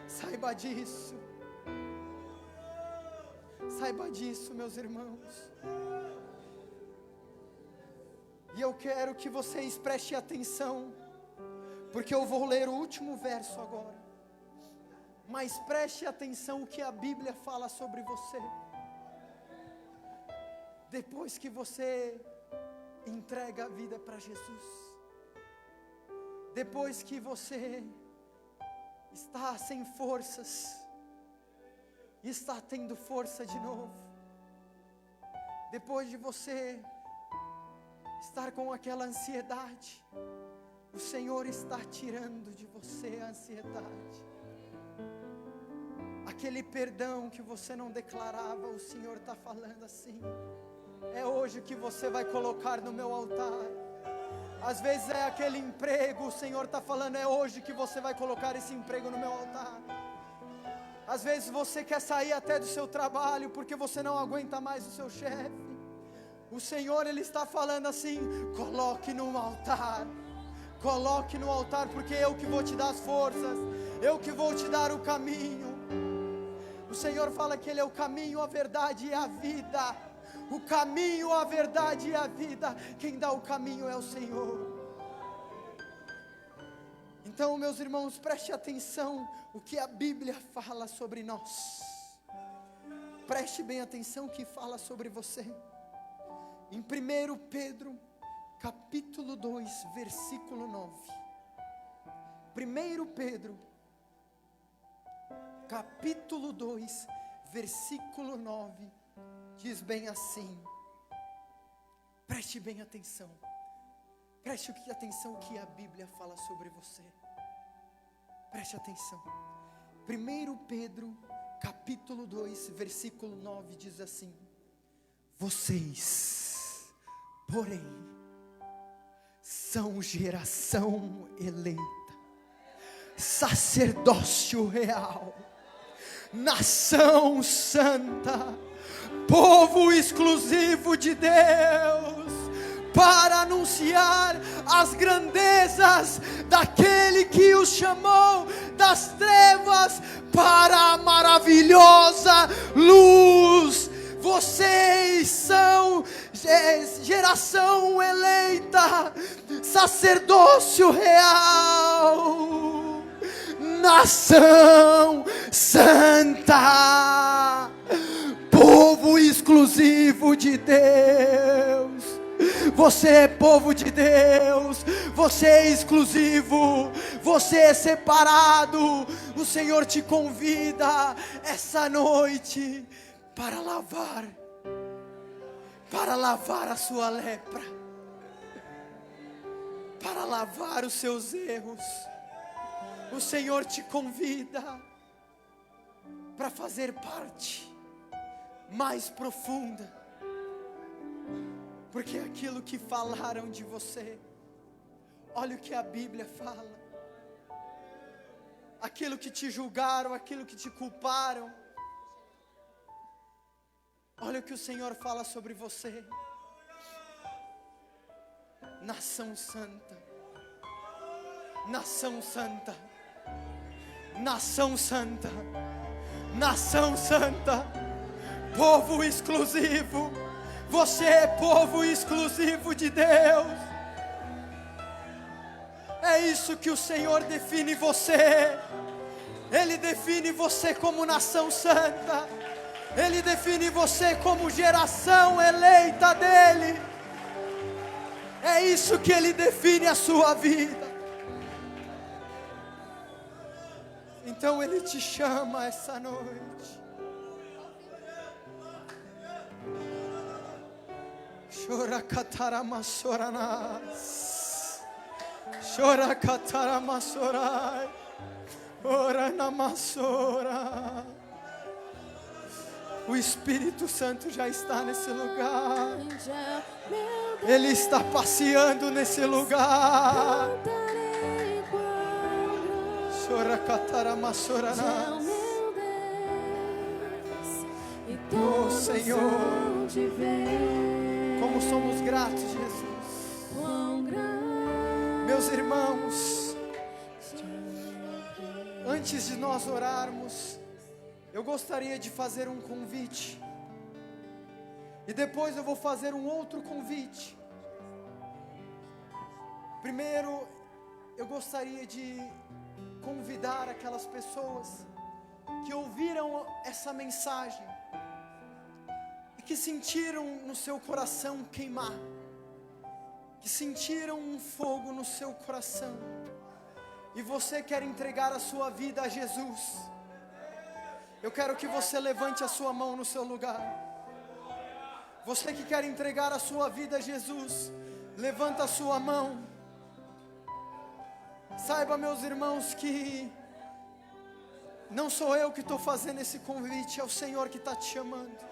Saiba disso. Saiba disso, meus irmãos. E eu quero que vocês prestem atenção, porque eu vou ler o último verso agora. Mas preste atenção o que a Bíblia fala sobre você. Depois que você entrega a vida para Jesus, depois que você está sem forças, está tendo força de novo, depois de você estar com aquela ansiedade, o Senhor está tirando de você a ansiedade. Aquele perdão que você não declarava, o Senhor está falando assim: é hoje que você vai colocar no meu altar. Às vezes é aquele emprego, o Senhor está falando: é hoje que você vai colocar esse emprego no meu altar. Às vezes você quer sair até do seu trabalho, porque você não aguenta mais o seu chefe. O Senhor, Ele está falando assim: coloque no altar. Coloque no altar, porque eu que vou te dar as forças, eu que vou te dar o caminho. O Senhor fala que Ele é o caminho, a verdade e a vida. O caminho, a verdade e a vida. Quem dá o caminho é o Senhor. Então, meus irmãos, preste atenção o que a Bíblia fala sobre nós. Preste bem atenção o que fala sobre você. Em 1 Pedro, capítulo 2, versículo 9. 1 Pedro, capítulo 2, versículo 9, diz bem assim. Preste bem atenção. Preste atenção o que a Bíblia fala sobre você. Preste atenção. 1 Pedro, capítulo 2, versículo 9, diz assim: vocês, porém, são geração eleita, sacerdócio real, nação santa, povo exclusivo de Deus, para anunciar as grandezas daquele que os chamou das trevas para a maravilhosa luz. Vocês são geração eleita, sacerdócio real, nação santa, povo exclusivo de Deus. Você é povo de Deus, você é exclusivo, você é separado. O Senhor te convida essa noite para lavar a sua lepra, para lavar os seus erros. O Senhor te convida para fazer parte mais profunda, porque aquilo que falaram de você, olha o que a Bíblia fala, aquilo que te julgaram, aquilo que te culparam, olha o que o Senhor fala sobre você. Nação santa, nação santa, nação santa, nação santa, povo exclusivo. Você é povo exclusivo de Deus. É isso que o Senhor define você. Ele define você como nação santa. Ele define você como geração eleita dele. É isso que Ele define a sua vida. Então Ele te chama essa noite. Chora cataramasoranas, chora cataramasorai, ora namassora. O Espírito Santo já está nesse lugar. Ele está passeando nesse lugar. Chora cataramasoranas. Oh Senhor, como somos gratos, Jesus. Meus irmãos, antes de nós orarmos, eu gostaria de fazer um convite. E depois eu vou fazer um outro convite. Primeiro, eu gostaria de convidar aquelas pessoas que ouviram essa mensagem e que sentiram no seu coração queimar, que sentiram um fogo no seu coração, e você quer entregar a sua vida a Jesus. Eu quero que você levante a sua mão no seu lugar. Você que quer entregar a sua vida a Jesus, levanta a sua mão. Saiba, meus irmãos, que não sou eu que estou fazendo esse convite, é o Senhor que está te chamando.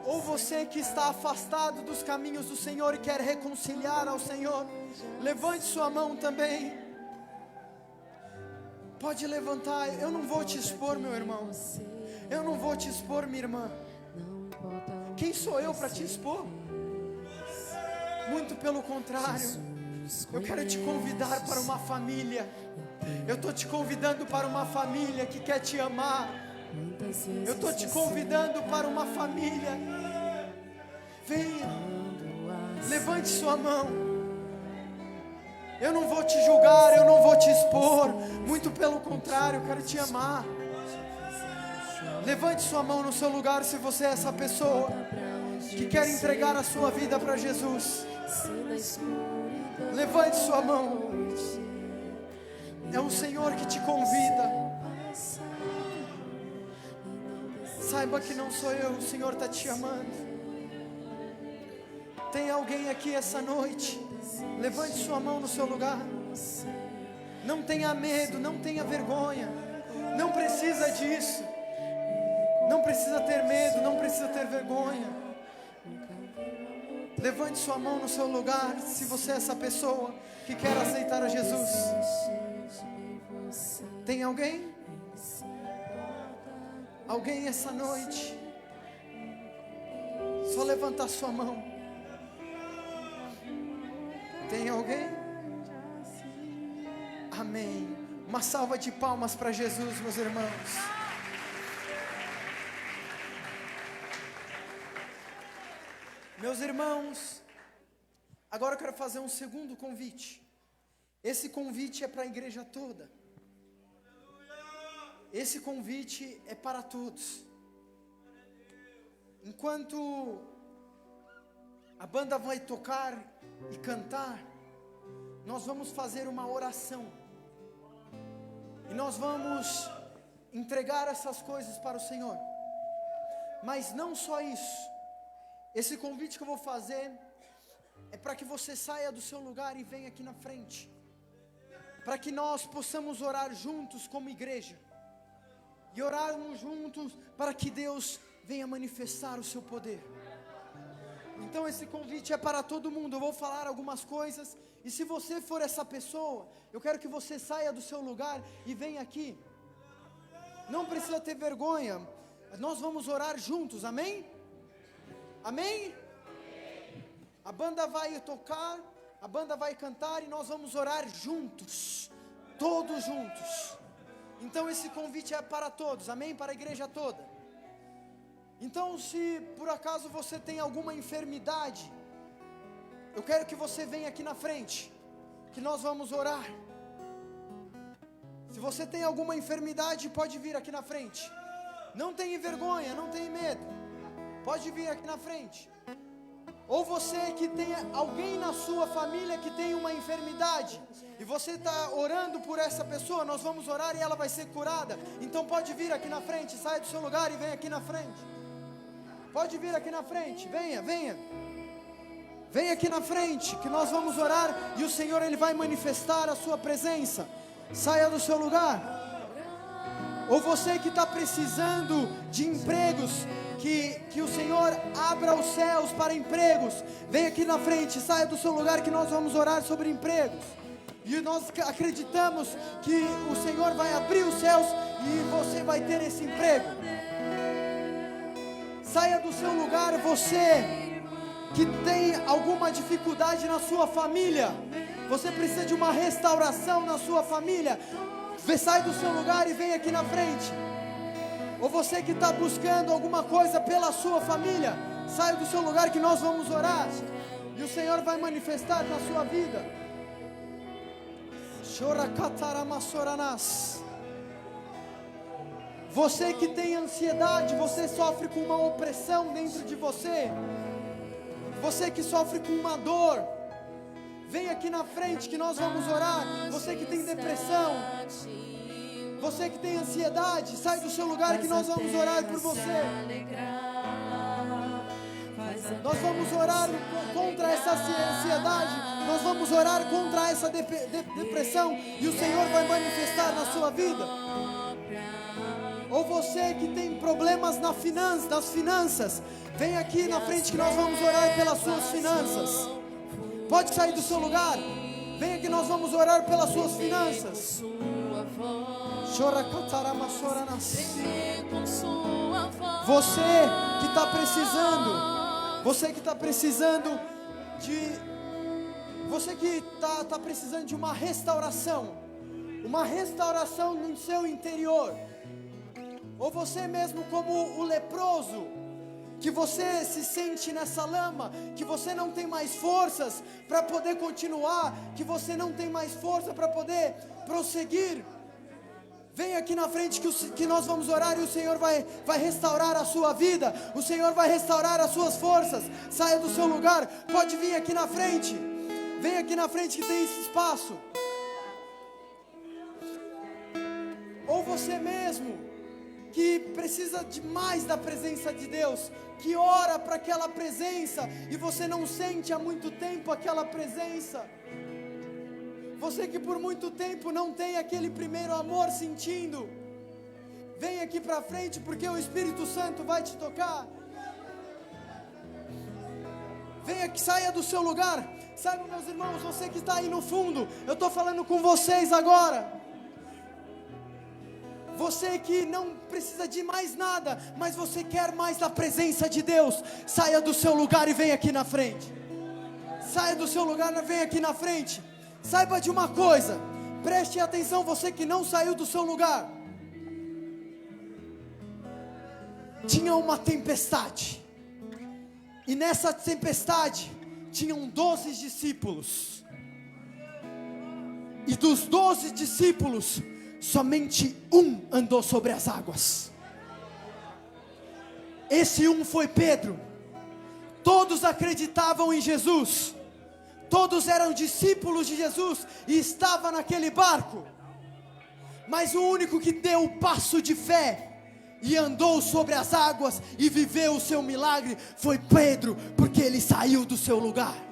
Ou você que está afastado dos caminhos do Senhor e quer reconciliar ao Senhor, levante sua mão também. Pode levantar. Eu não vou te expor, meu irmão. Eu não vou te expor, minha irmã. Quem sou eu para te expor? Muito pelo contrário. Eu quero te convidar para uma família. Eu estou te convidando para uma família que quer te amar. Eu estou te convidando para uma família. Venha, levante sua mão. Eu não vou te julgar, eu não vou te expor. Muito pelo contrário, eu quero te amar. Levante sua mão no seu lugar se você é essa pessoa que quer entregar a sua vida para Jesus. Levante sua mão. É o Senhor que te convida. Saiba que não sou eu, o Senhor está te chamando. Tem alguém aqui essa noite? Levante sua mão no seu lugar. Não tenha medo, não tenha vergonha. Não precisa disso. Não precisa ter medo, não precisa ter vergonha. Levante sua mão no seu lugar, se você é essa pessoa que quer aceitar a Jesus. Tem alguém? Alguém essa noite? Só levantar sua mão. Tem alguém? Amém. Uma salva de palmas para Jesus, meus irmãos. Meus irmãos, agora eu quero fazer um segundo convite. Esse convite é para a igreja toda. Esse convite é para todos. Enquanto a banda vai tocar e cantar, nós vamos fazer uma oração. E nós vamos entregar essas coisas para o Senhor. Mas não só isso. Esse convite que eu vou fazer é para que você saia do seu lugar e venha aqui na frente. Para que nós possamos orar juntos como igreja. E orarmos juntos para que Deus venha manifestar o seu poder. Então esse convite é para todo mundo. Eu vou falar algumas coisas. E se você for essa pessoa, eu quero que você saia do seu lugar e venha aqui. Não precisa ter vergonha. Nós vamos orar juntos, amém? Amém? A banda vai tocar, a banda vai cantar e nós vamos orar juntos. Todos juntos. Então esse convite é para todos, amém? Para a igreja toda. Então, se por acaso você tem alguma enfermidade, eu quero que você venha aqui na frente, que nós vamos orar. Se você tem alguma enfermidade, pode vir aqui na frente. Não tenha vergonha, não tenha medo. Pode vir aqui na frente. Ou você que tem alguém na sua família que tem uma enfermidade, e você está orando por essa pessoa, nós vamos orar e ela vai ser curada. Então pode vir aqui na frente, saia do seu lugar e venha aqui na frente. Pode vir aqui na frente, venha, venha. Venha aqui na frente, que nós vamos orar e o Senhor Ele vai manifestar a sua presença. Saia do seu lugar. Ou você que está precisando de empregos, que o Senhor abra os céus para empregos, venha aqui na frente, saia do seu lugar que nós vamos orar sobre empregos. E nós acreditamos que o Senhor vai abrir os céus e você vai ter esse emprego. Saia do seu lugar, você que tem alguma dificuldade na sua família, você precisa de uma restauração na sua família, sai do seu lugar e vem aqui na frente. Ou você que está buscando alguma coisa pela sua família, saia do seu lugar que nós vamos orar e o Senhor vai manifestar na sua vida. Você que tem ansiedade, você sofre com uma opressão dentro de você, você que sofre com uma dor, vem aqui na frente que nós vamos orar. Você que tem depressão, você que tem ansiedade, sai do seu lugar que nós vamos orar por você. Nós vamos orar contra essa ansiedade, nós vamos orar contra essa depressão e o Senhor vai manifestar na sua vida. Ou você que tem problemas nas finanças, vem aqui na frente que nós vamos orar pelas suas finanças. Pode sair do seu lugar, vem aqui nós vamos orar pelas suas finanças. Você que está precisando, você que está precisando de uma restauração no seu interior. Ou você mesmo como o leproso, que você se sente nessa lama, que você não tem mais forças para poder continuar, que você não tem mais força para poder prosseguir. Vem aqui na frente que nós vamos orar e o Senhor vai restaurar a sua vida, o Senhor vai restaurar as suas forças. Saia do seu lugar, pode vir aqui na frente, vem aqui na frente que tem esse espaço. Ou você mesmo que precisa demais da presença de Deus, que ora para aquela presença e você não sente há muito tempo aquela presença. Você que por muito tempo não tem aquele primeiro amor sentindo, vem aqui para frente porque o Espírito Santo vai te tocar. Vem aqui, saia do seu lugar. Saibam, meus irmãos, você que está aí no fundo, eu estou falando com vocês agora. Você que não precisa de mais nada, mas você quer mais da presença de Deus, saia do seu lugar e vem aqui na frente. Saia do seu lugar, vem aqui na frente. Saiba de uma coisa, preste atenção, você que não saiu do seu lugar. Tinha uma tempestade, e nessa tempestade tinham 12 discípulos, e dos 12 discípulos, somente um andou sobre as águas. Esse um foi Pedro. Todos acreditavam em Jesus, todos eram discípulos de Jesus e estavam naquele barco, mas o único que deu o passo de fé e andou sobre as águas e viveu o seu milagre foi Pedro, porque ele saiu do seu lugar.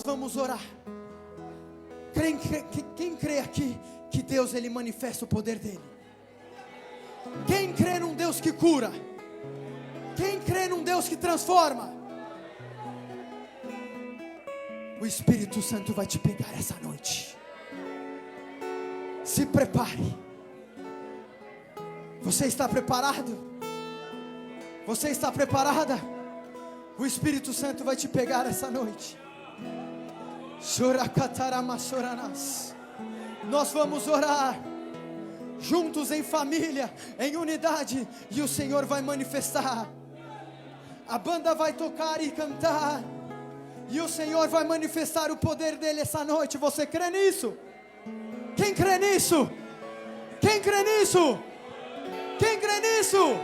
Vamos orar. Quem crê aqui que Deus ele manifesta o poder dele? Quem crê num Deus que cura? Quem crê num Deus que transforma? O Espírito Santo vai te pegar essa noite. Se prepare. Você está preparado? Você está preparada? O Espírito Santo vai te pegar essa noite. Nós vamos orar juntos em família, em unidade, e o Senhor vai manifestar. A banda vai tocar e cantar, e o Senhor vai manifestar o poder dele essa noite. Você crê nisso? Quem crê nisso? Quem crê nisso? Quem crê nisso?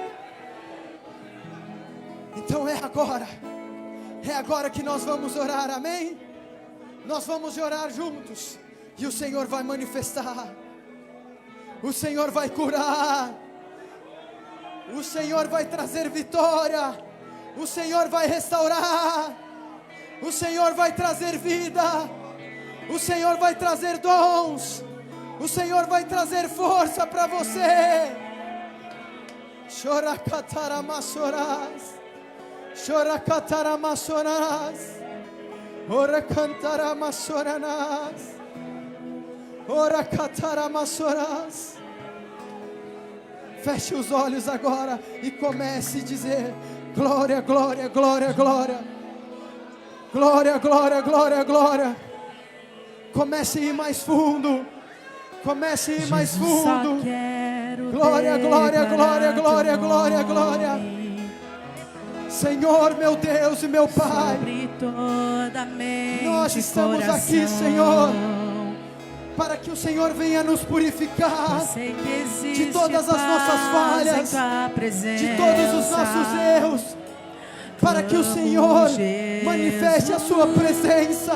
Então é agora que nós vamos orar, amém? Nós vamos orar juntos, e o Senhor vai manifestar, o Senhor vai curar, o Senhor vai trazer vitória, o Senhor vai restaurar, o Senhor vai trazer vida, o Senhor vai trazer dons, o Senhor vai trazer força para você. Choracataramassorás, choracataramassorás. Ora cantaramassoranás, ora cataramassorás. Feche os olhos agora e comece a dizer: glória, glória, glória, glória. Glória, glória, glória, glória. Comece a ir mais fundo. Comece a ir mais fundo. Glória, glória, glória, glória, glória, glória. Senhor, meu Deus e meu Pai, nós estamos aqui, Senhor, para que o Senhor venha nos purificar de todas as nossas falhas, de todos os nossos erros, para que o Senhor manifeste a sua presença.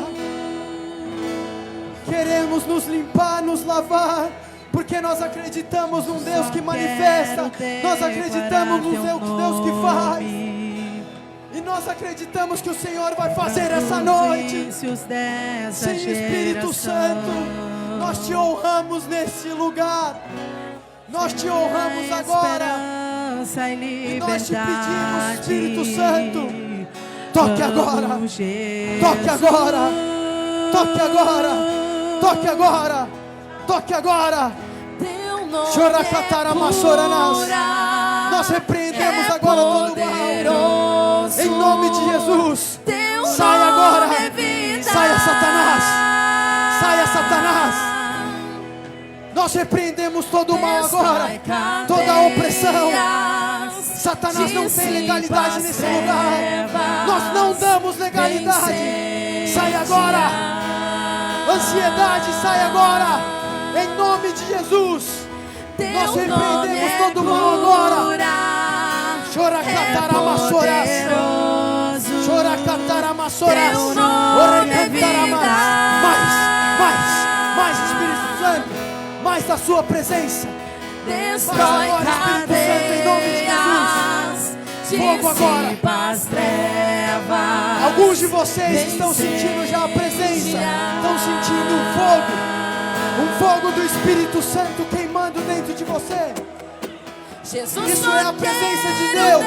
Queremos nos limpar, nos lavar, porque nós acreditamos num Deus que manifesta, nós acreditamos num Deus que faz. E nós acreditamos que o Senhor vai fazer essa noite. Sim, Espírito Santo, nós te honramos nesse lugar. Nós te honramos agora. E nós te pedimos, Espírito Santo, toque agora. Toque agora. Toque agora. Toque agora. Toque agora. Choracataramassoranás. Nós repreendemos agora todo o mal. Em nome de Jesus, saia agora, saia Satanás, saia Satanás. Nós repreendemos todo o mal agora, toda a opressão. Satanás não tem legalidade nesse lugar, nós não damos legalidade. Sai agora, ansiedade, sai agora, em nome de Jesus. Nós repreendemos todo o mal agora. Choracataramassorás, choracataramassorás, mais Espírito Santo, mais da sua presença, destrói cadeias, dissipa as trevas. Alguns de vocês estão sentindo já a presença, estão sentindo um fogo do Espírito Santo queimando dentro de você. Jesus, isso é a presença de Deus.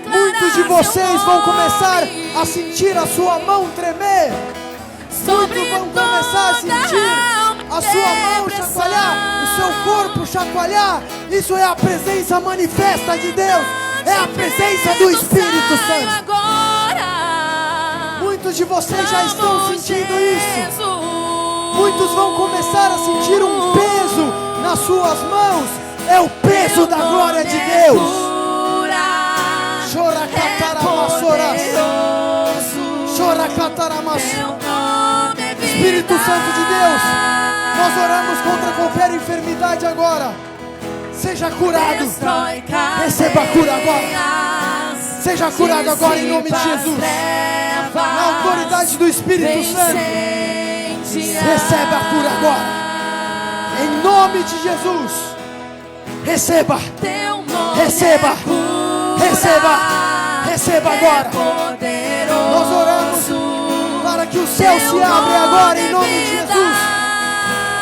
Muitos de vocês vão começar a sentir a sua mão tremer. Muitos vão começar a sentir a sua mão chacoalhar, o seu corpo chacoalhar. Isso é a presença manifesta de Deus. É a presença do Espírito Santo. Muitos de vocês já estão sentindo isso. Muitos vão começar a sentir um peso nas suas mãos. É o peso da glória de Deus. Espírito Santo de Deus, nós oramos contra qualquer enfermidade agora. Seja curado. Receba a cura agora. Seja curado agora em nome de Jesus. Na autoridade do Espírito Santo. Receba a cura agora. Em nome de Jesus. Receba. Receba. Receba. Receba agora. Nós oramos para que o céu se abra agora em nome de Jesus.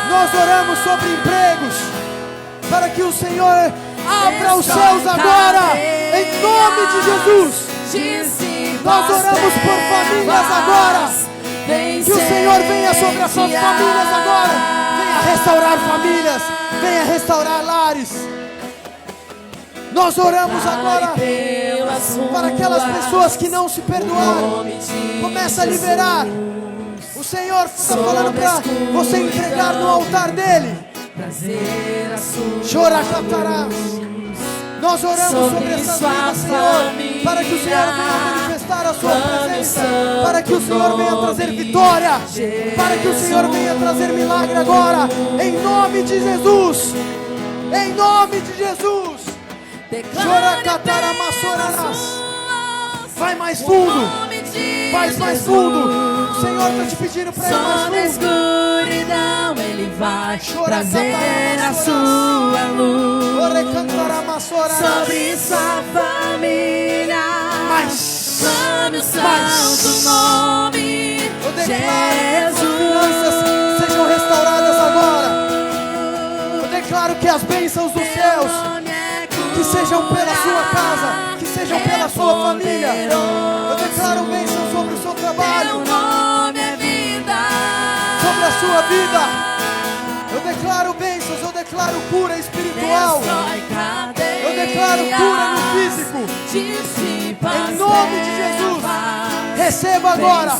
Nós oramos sobre empregos, para que o Senhor abra os céus agora em nome de Jesus. Nós oramos por famílias agora. Que o Senhor venha sobre as suas famílias agora. Venha restaurar famílias, venha restaurar lares. Nós oramos agora para aquelas pessoas que não se perdoaram. Começa a liberar. O Senhor está falando para você entregar no altar dele. Choracatarás. Nós oramos sobre essas vidas, Senhor, para que o Senhor venha manifestar a sua presença, para que o Senhor venha trazer vitória, para que o Senhor venha trazer milagre agora, em nome de Jesus. Em nome de Jesus. Vai mais fundo. Vai mais fundo. O Senhor está te pedindo para ir mais fundo. Sobre a escuridão Ele vai trazer a sua luz. Sobre sua família clame o santo nome. Eu declaro que as finanças sejam restauradas agora. Eu declaro que as bênçãos dos céus que sejam pela sua casa, que sejam pela sua família. Eu declaro bênção sobre o seu trabalho, sobre a sua vida. Eu declaro bênçãos, eu declaro cura espiritual. Eu declaro cura no físico. Em nome de Jesus. Receba agora.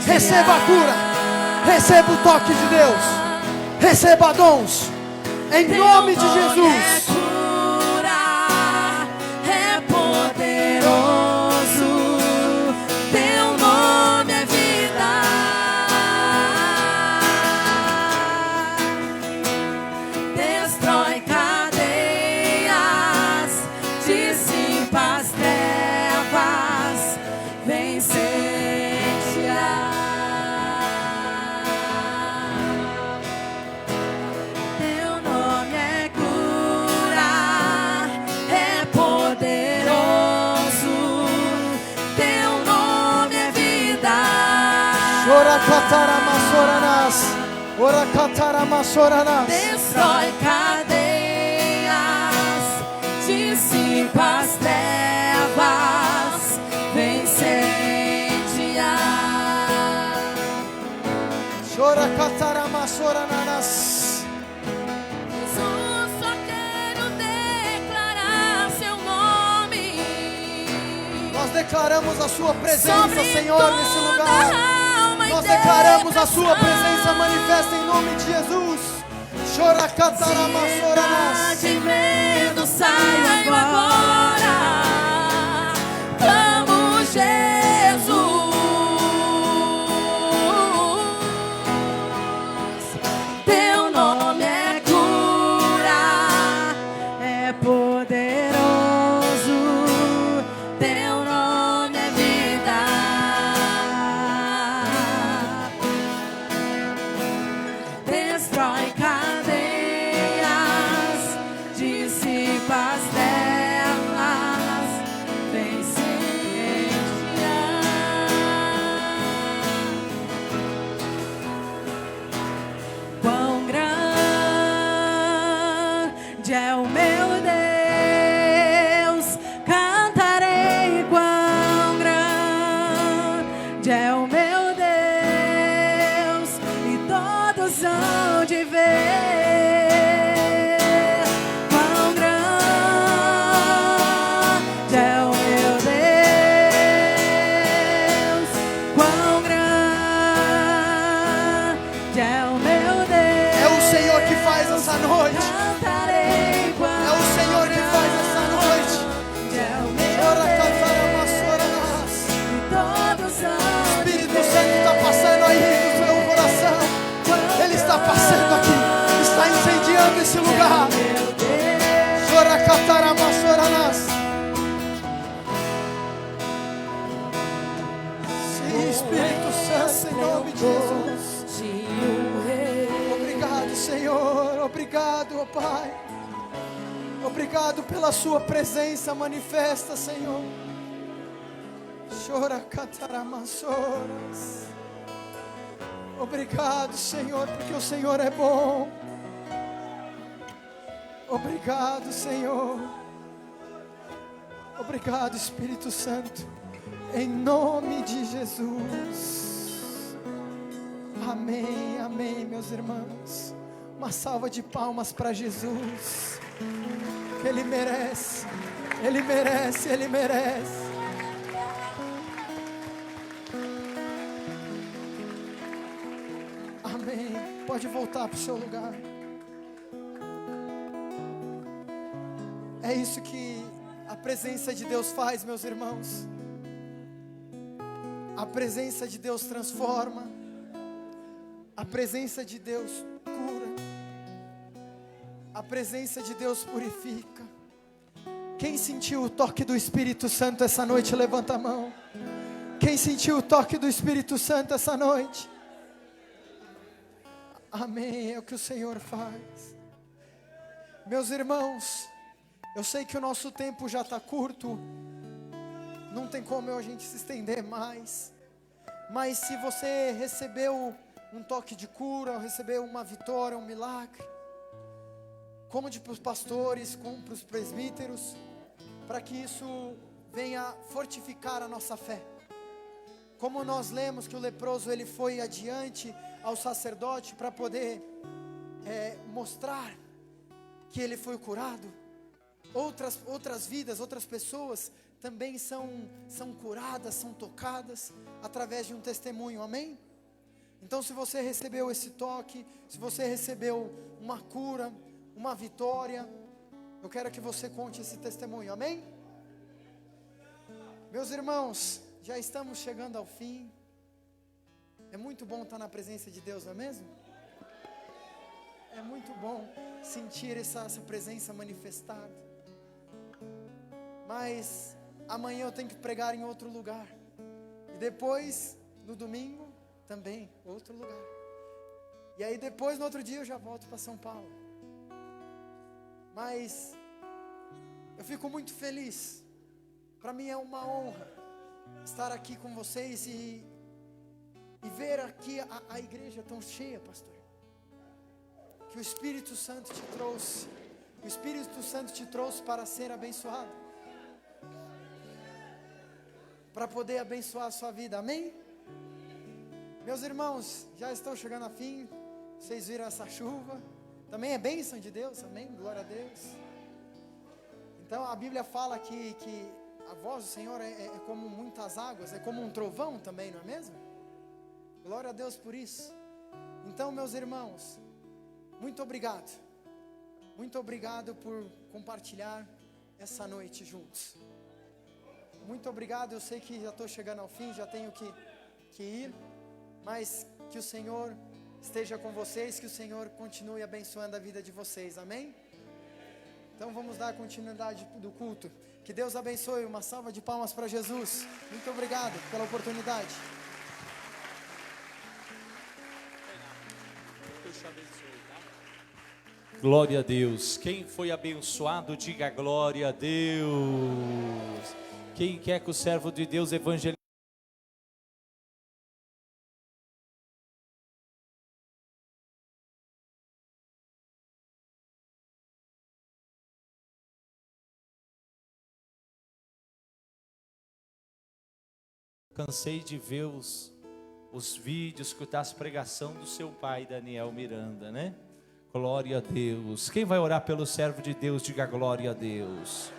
Receba a cura. Receba o toque de Deus. Receba dons. Em nome de Jesus. Destrói cadeias, dissipa as trevas, vem incendiar. Jesus, só quero declarar seu nome. Nós declaramos a sua presença, Senhor, nesse lugar. Nós declaramos a sua presença manifesta em nome de Jesus. De medo saio agora. Clamo Jesus. Teu nome é cura, é poderoso. Teu nome é vida. Destrói cadeias, Espírito Santo, em nome de Jesus. Obrigado, Senhor. Obrigado, ó Pai. Obrigado pela sua presença manifesta, Senhor. Chora, cataramassoras. Obrigado, Senhor, porque o Senhor é bom. Obrigado, Senhor. Obrigado, Espírito Santo. Em nome de Jesus. Amém, amém, meus irmãos. Uma salva de palmas para Jesus. Ele merece, Ele merece, Ele merece. Amém. Pode voltar para o seu lugar. É isso que a presença de Deus faz, meus irmãos. A presença de Deus transforma. A presença de Deus cura. A presença de Deus purifica. Quem sentiu o toque do Espírito Santo essa noite, levanta a mão. Quem sentiu o toque do Espírito Santo essa noite? Amém, é o que o Senhor faz. Meus irmãos, eu sei que o nosso tempo já está curto. Não tem como a gente se estender mais. Mas se você recebeu um toque de cura, recebeu uma vitória, um milagre, como para os pastores, como para os presbíteros, para que isso venha fortificar a nossa fé. Como nós lemos que o leproso ele foi adiante ao sacerdote para poder mostrar que ele foi curado. Outras vidas, outras pessoas também são curadas, são tocadas através de um testemunho, amém? Então se você recebeu esse toque, se você recebeu uma cura, uma vitória, eu quero que você conte esse testemunho, amém? Meus irmãos, já estamos chegando ao fim. É muito bom estar na presença de Deus, não é mesmo? É muito bom sentir essa presença manifestada. Mas amanhã eu tenho que pregar em outro lugar. E depois, no domingo, também, outro lugar. E aí depois, no outro dia, eu já volto para São Paulo. Mas eu fico muito feliz. Para mim é uma honra estar aqui com vocês e ver aqui a igreja tão cheia, pastor. Que o Espírito Santo te trouxe. O Espírito Santo te trouxe para ser abençoado, para poder abençoar a sua vida, amém? Meus irmãos, já estou chegando a fim. Vocês viram essa chuva? Também é bênção de Deus, amém? Glória a Deus. Então a Bíblia fala que a voz do Senhor é como muitas águas, é como um trovão também, não é mesmo? Glória a Deus por isso. Então, meus irmãos, muito obrigado. Muito obrigado por compartilhar essa noite juntos. Muito obrigado, eu sei que já estou chegando ao fim, já tenho que ir. Mas que o Senhor esteja com vocês, que o Senhor continue abençoando a vida de vocês, amém? Então vamos dar continuidade do culto. Que Deus abençoe, uma salva de palmas para Jesus. Muito obrigado pela oportunidade. Glória a Deus. Quem foi abençoado, diga glória a Deus. Quem quer que o servo de Deus evangelize? Cansei de ver os vídeos, escutar as pregações do seu pai, Daniel Miranda, né? Glória a Deus. Quem vai orar pelo servo de Deus, diga glória a Deus.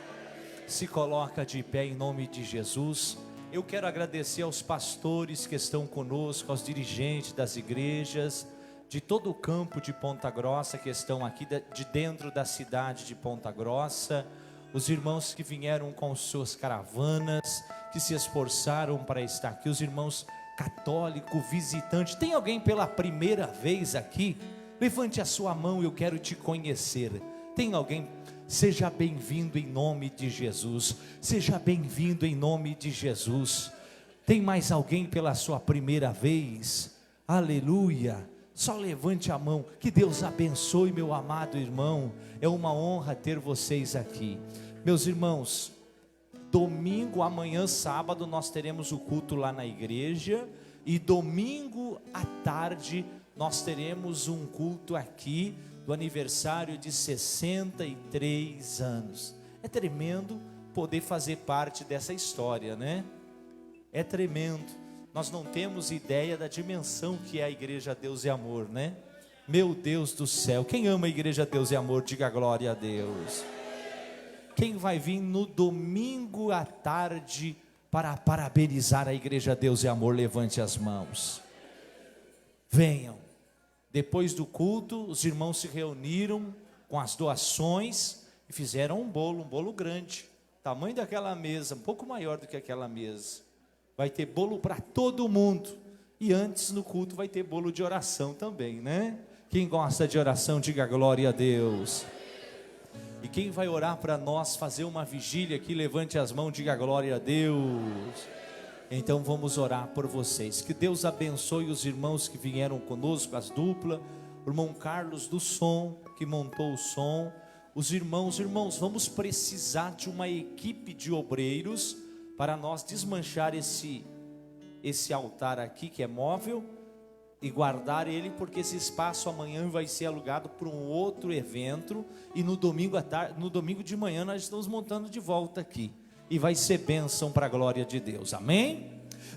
Se coloca de pé em nome de Jesus. Eu quero agradecer aos pastores que estão conosco, aos dirigentes das igrejas, de todo o campo de Ponta Grossa, que estão aqui de dentro da cidade de Ponta Grossa, os irmãos que vieram com suas caravanas, que se esforçaram para estar aqui, os irmãos católicos, visitantes. Tem alguém pela primeira vez aqui? Levante a sua mão, eu quero te conhecer. Tem alguém? Seja bem-vindo em nome de Jesus. Seja bem-vindo em nome de Jesus. Tem mais alguém pela sua primeira vez? Aleluia. Só levante a mão. Que Deus abençoe, meu amado irmão. É uma honra ter vocês aqui. Meus irmãos, domingo, amanhã, sábado, nós teremos o culto lá na igreja. E domingo à tarde, nós teremos um culto aqui do aniversário de 63 anos. É tremendo poder fazer parte dessa história, né? É tremendo. Nós não temos ideia da dimensão que é a Igreja Deus e Amor, né? Meu Deus do céu, quem ama a Igreja Deus e Amor, diga glória a Deus. Quem vai vir no domingo à tarde para parabenizar a Igreja Deus e Amor, levante as mãos. Venham. Depois do culto, os irmãos se reuniram com as doações e fizeram um bolo grande, tamanho daquela mesa, um pouco maior do que aquela mesa. Vai ter bolo para todo mundo. E antes no culto vai ter bolo de oração também, né? Quem gosta de oração, diga glória a Deus. E quem vai orar para nós fazer uma vigília aqui, levante as mãos, diga glória a Deus. Então vamos orar por vocês. Que Deus abençoe os irmãos que vieram conosco, as duplas. O irmão Carlos do som, que montou o som. Os irmãos, vamos precisar de uma equipe de obreiros para nós desmanchar esse altar aqui que é móvel e guardar ele, porque esse espaço amanhã vai ser alugado para um outro evento, e no domingo à tarde, no domingo de manhã nós estamos montando de volta aqui, e vai ser bênção para a glória de Deus, amém?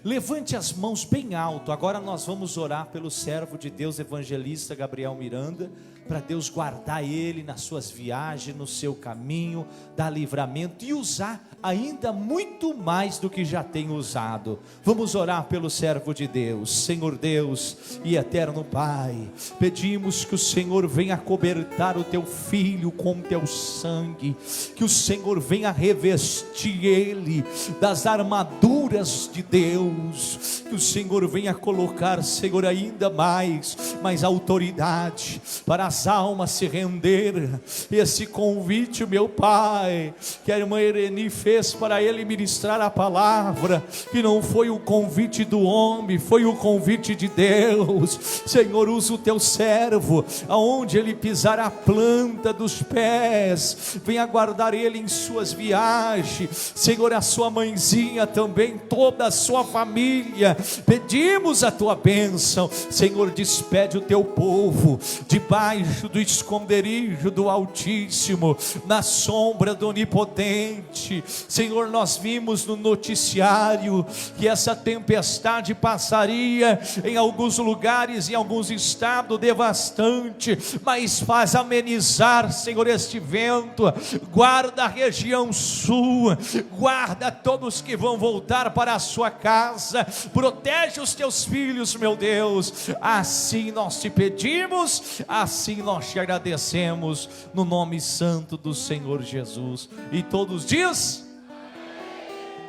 Levante as mãos bem alto. Agora nós vamos orar pelo servo de Deus, evangelista Gabriel Miranda, para Deus guardar ele nas suas viagens, no seu caminho, dar livramento e usar ainda muito mais do que já tem usado. Vamos orar pelo servo de Deus. Senhor Deus e eterno Pai, pedimos que o Senhor venha cobertar o teu filho com teu sangue, que o Senhor venha revestir ele das armaduras de Deus, que o Senhor venha colocar, Senhor, ainda mais autoridade para as almas se render. Esse convite, meu Pai, que a irmã Irene fez para ele ministrar a palavra, que não foi o convite do homem, foi o convite de Deus. Senhor, usa o teu servo, aonde ele pisar a planta dos pés, venha guardar ele em suas viagens. Senhor, a sua mãezinha também, toda a sua família, pedimos a tua bênção. Senhor, despede o teu povo debaixo do esconderijo do Altíssimo, na sombra do Onipotente. Senhor, nós vimos no noticiário que essa tempestade passaria em alguns lugares, em alguns estados, devastante, mas faz amenizar, Senhor, este vento. Guarda a região sul, guarda todos que vão voltar para a sua casa, protege os teus filhos, meu Deus. Assim nós te pedimos, assim nós te agradecemos, no nome santo do Senhor Jesus. E todos diz: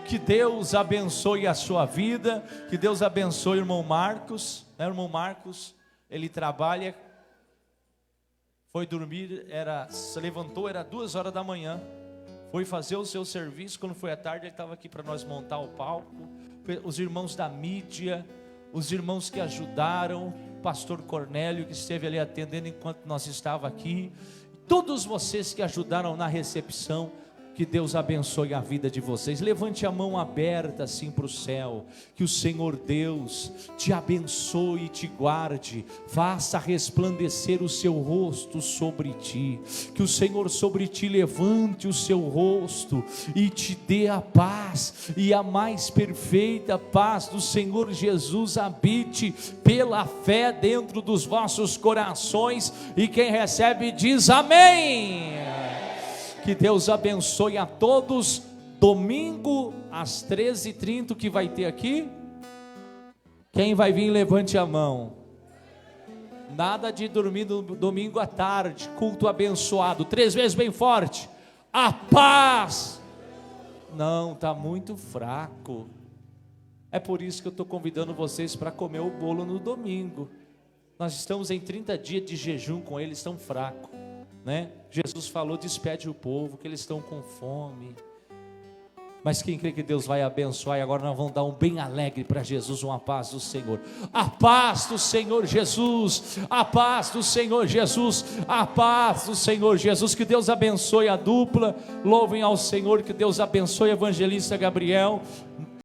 que Deus abençoe a sua vida, que Deus abençoe o irmão Marcos, né? O irmão Marcos, ele trabalha, foi dormir, se levantou, era 2 horas da manhã, foi fazer o seu serviço, quando foi à tarde ele estava aqui para nós montar o palco. Os irmãos da mídia, os irmãos que ajudaram, o pastor Cornélio que esteve ali atendendo enquanto nós estávamos aqui, todos vocês que ajudaram na recepção, que Deus abençoe a vida de vocês. Levante a mão aberta assim para o céu. Que o Senhor Deus te abençoe e te guarde, faça resplandecer o seu rosto sobre ti. Que o Senhor sobre ti levante o seu rosto e te dê a paz, e a mais perfeita paz do Senhor Jesus habite pela fé dentro dos vossos corações. E quem recebe diz amém. Que Deus abençoe a todos. Domingo às 13h30 que vai ter aqui. Quem vai vir, levante a mão. Nada de dormir no domingo à tarde. Culto abençoado. 3 vezes bem forte. A paz. Não, está muito fraco. É por isso que eu estou convidando vocês para comer o bolo no domingo. Nós estamos em 30 dias de jejum com eles, estão fracos, né? Jesus falou: despede o povo, que eles estão com fome. Mas quem crê que Deus vai abençoar, e agora nós vamos dar um bem alegre para Jesus, uma paz do Senhor. A paz do Senhor Jesus, a paz do Senhor Jesus, a paz do Senhor Jesus. Que Deus abençoe a dupla, louvem ao Senhor, que Deus abençoe o evangelista Gabriel,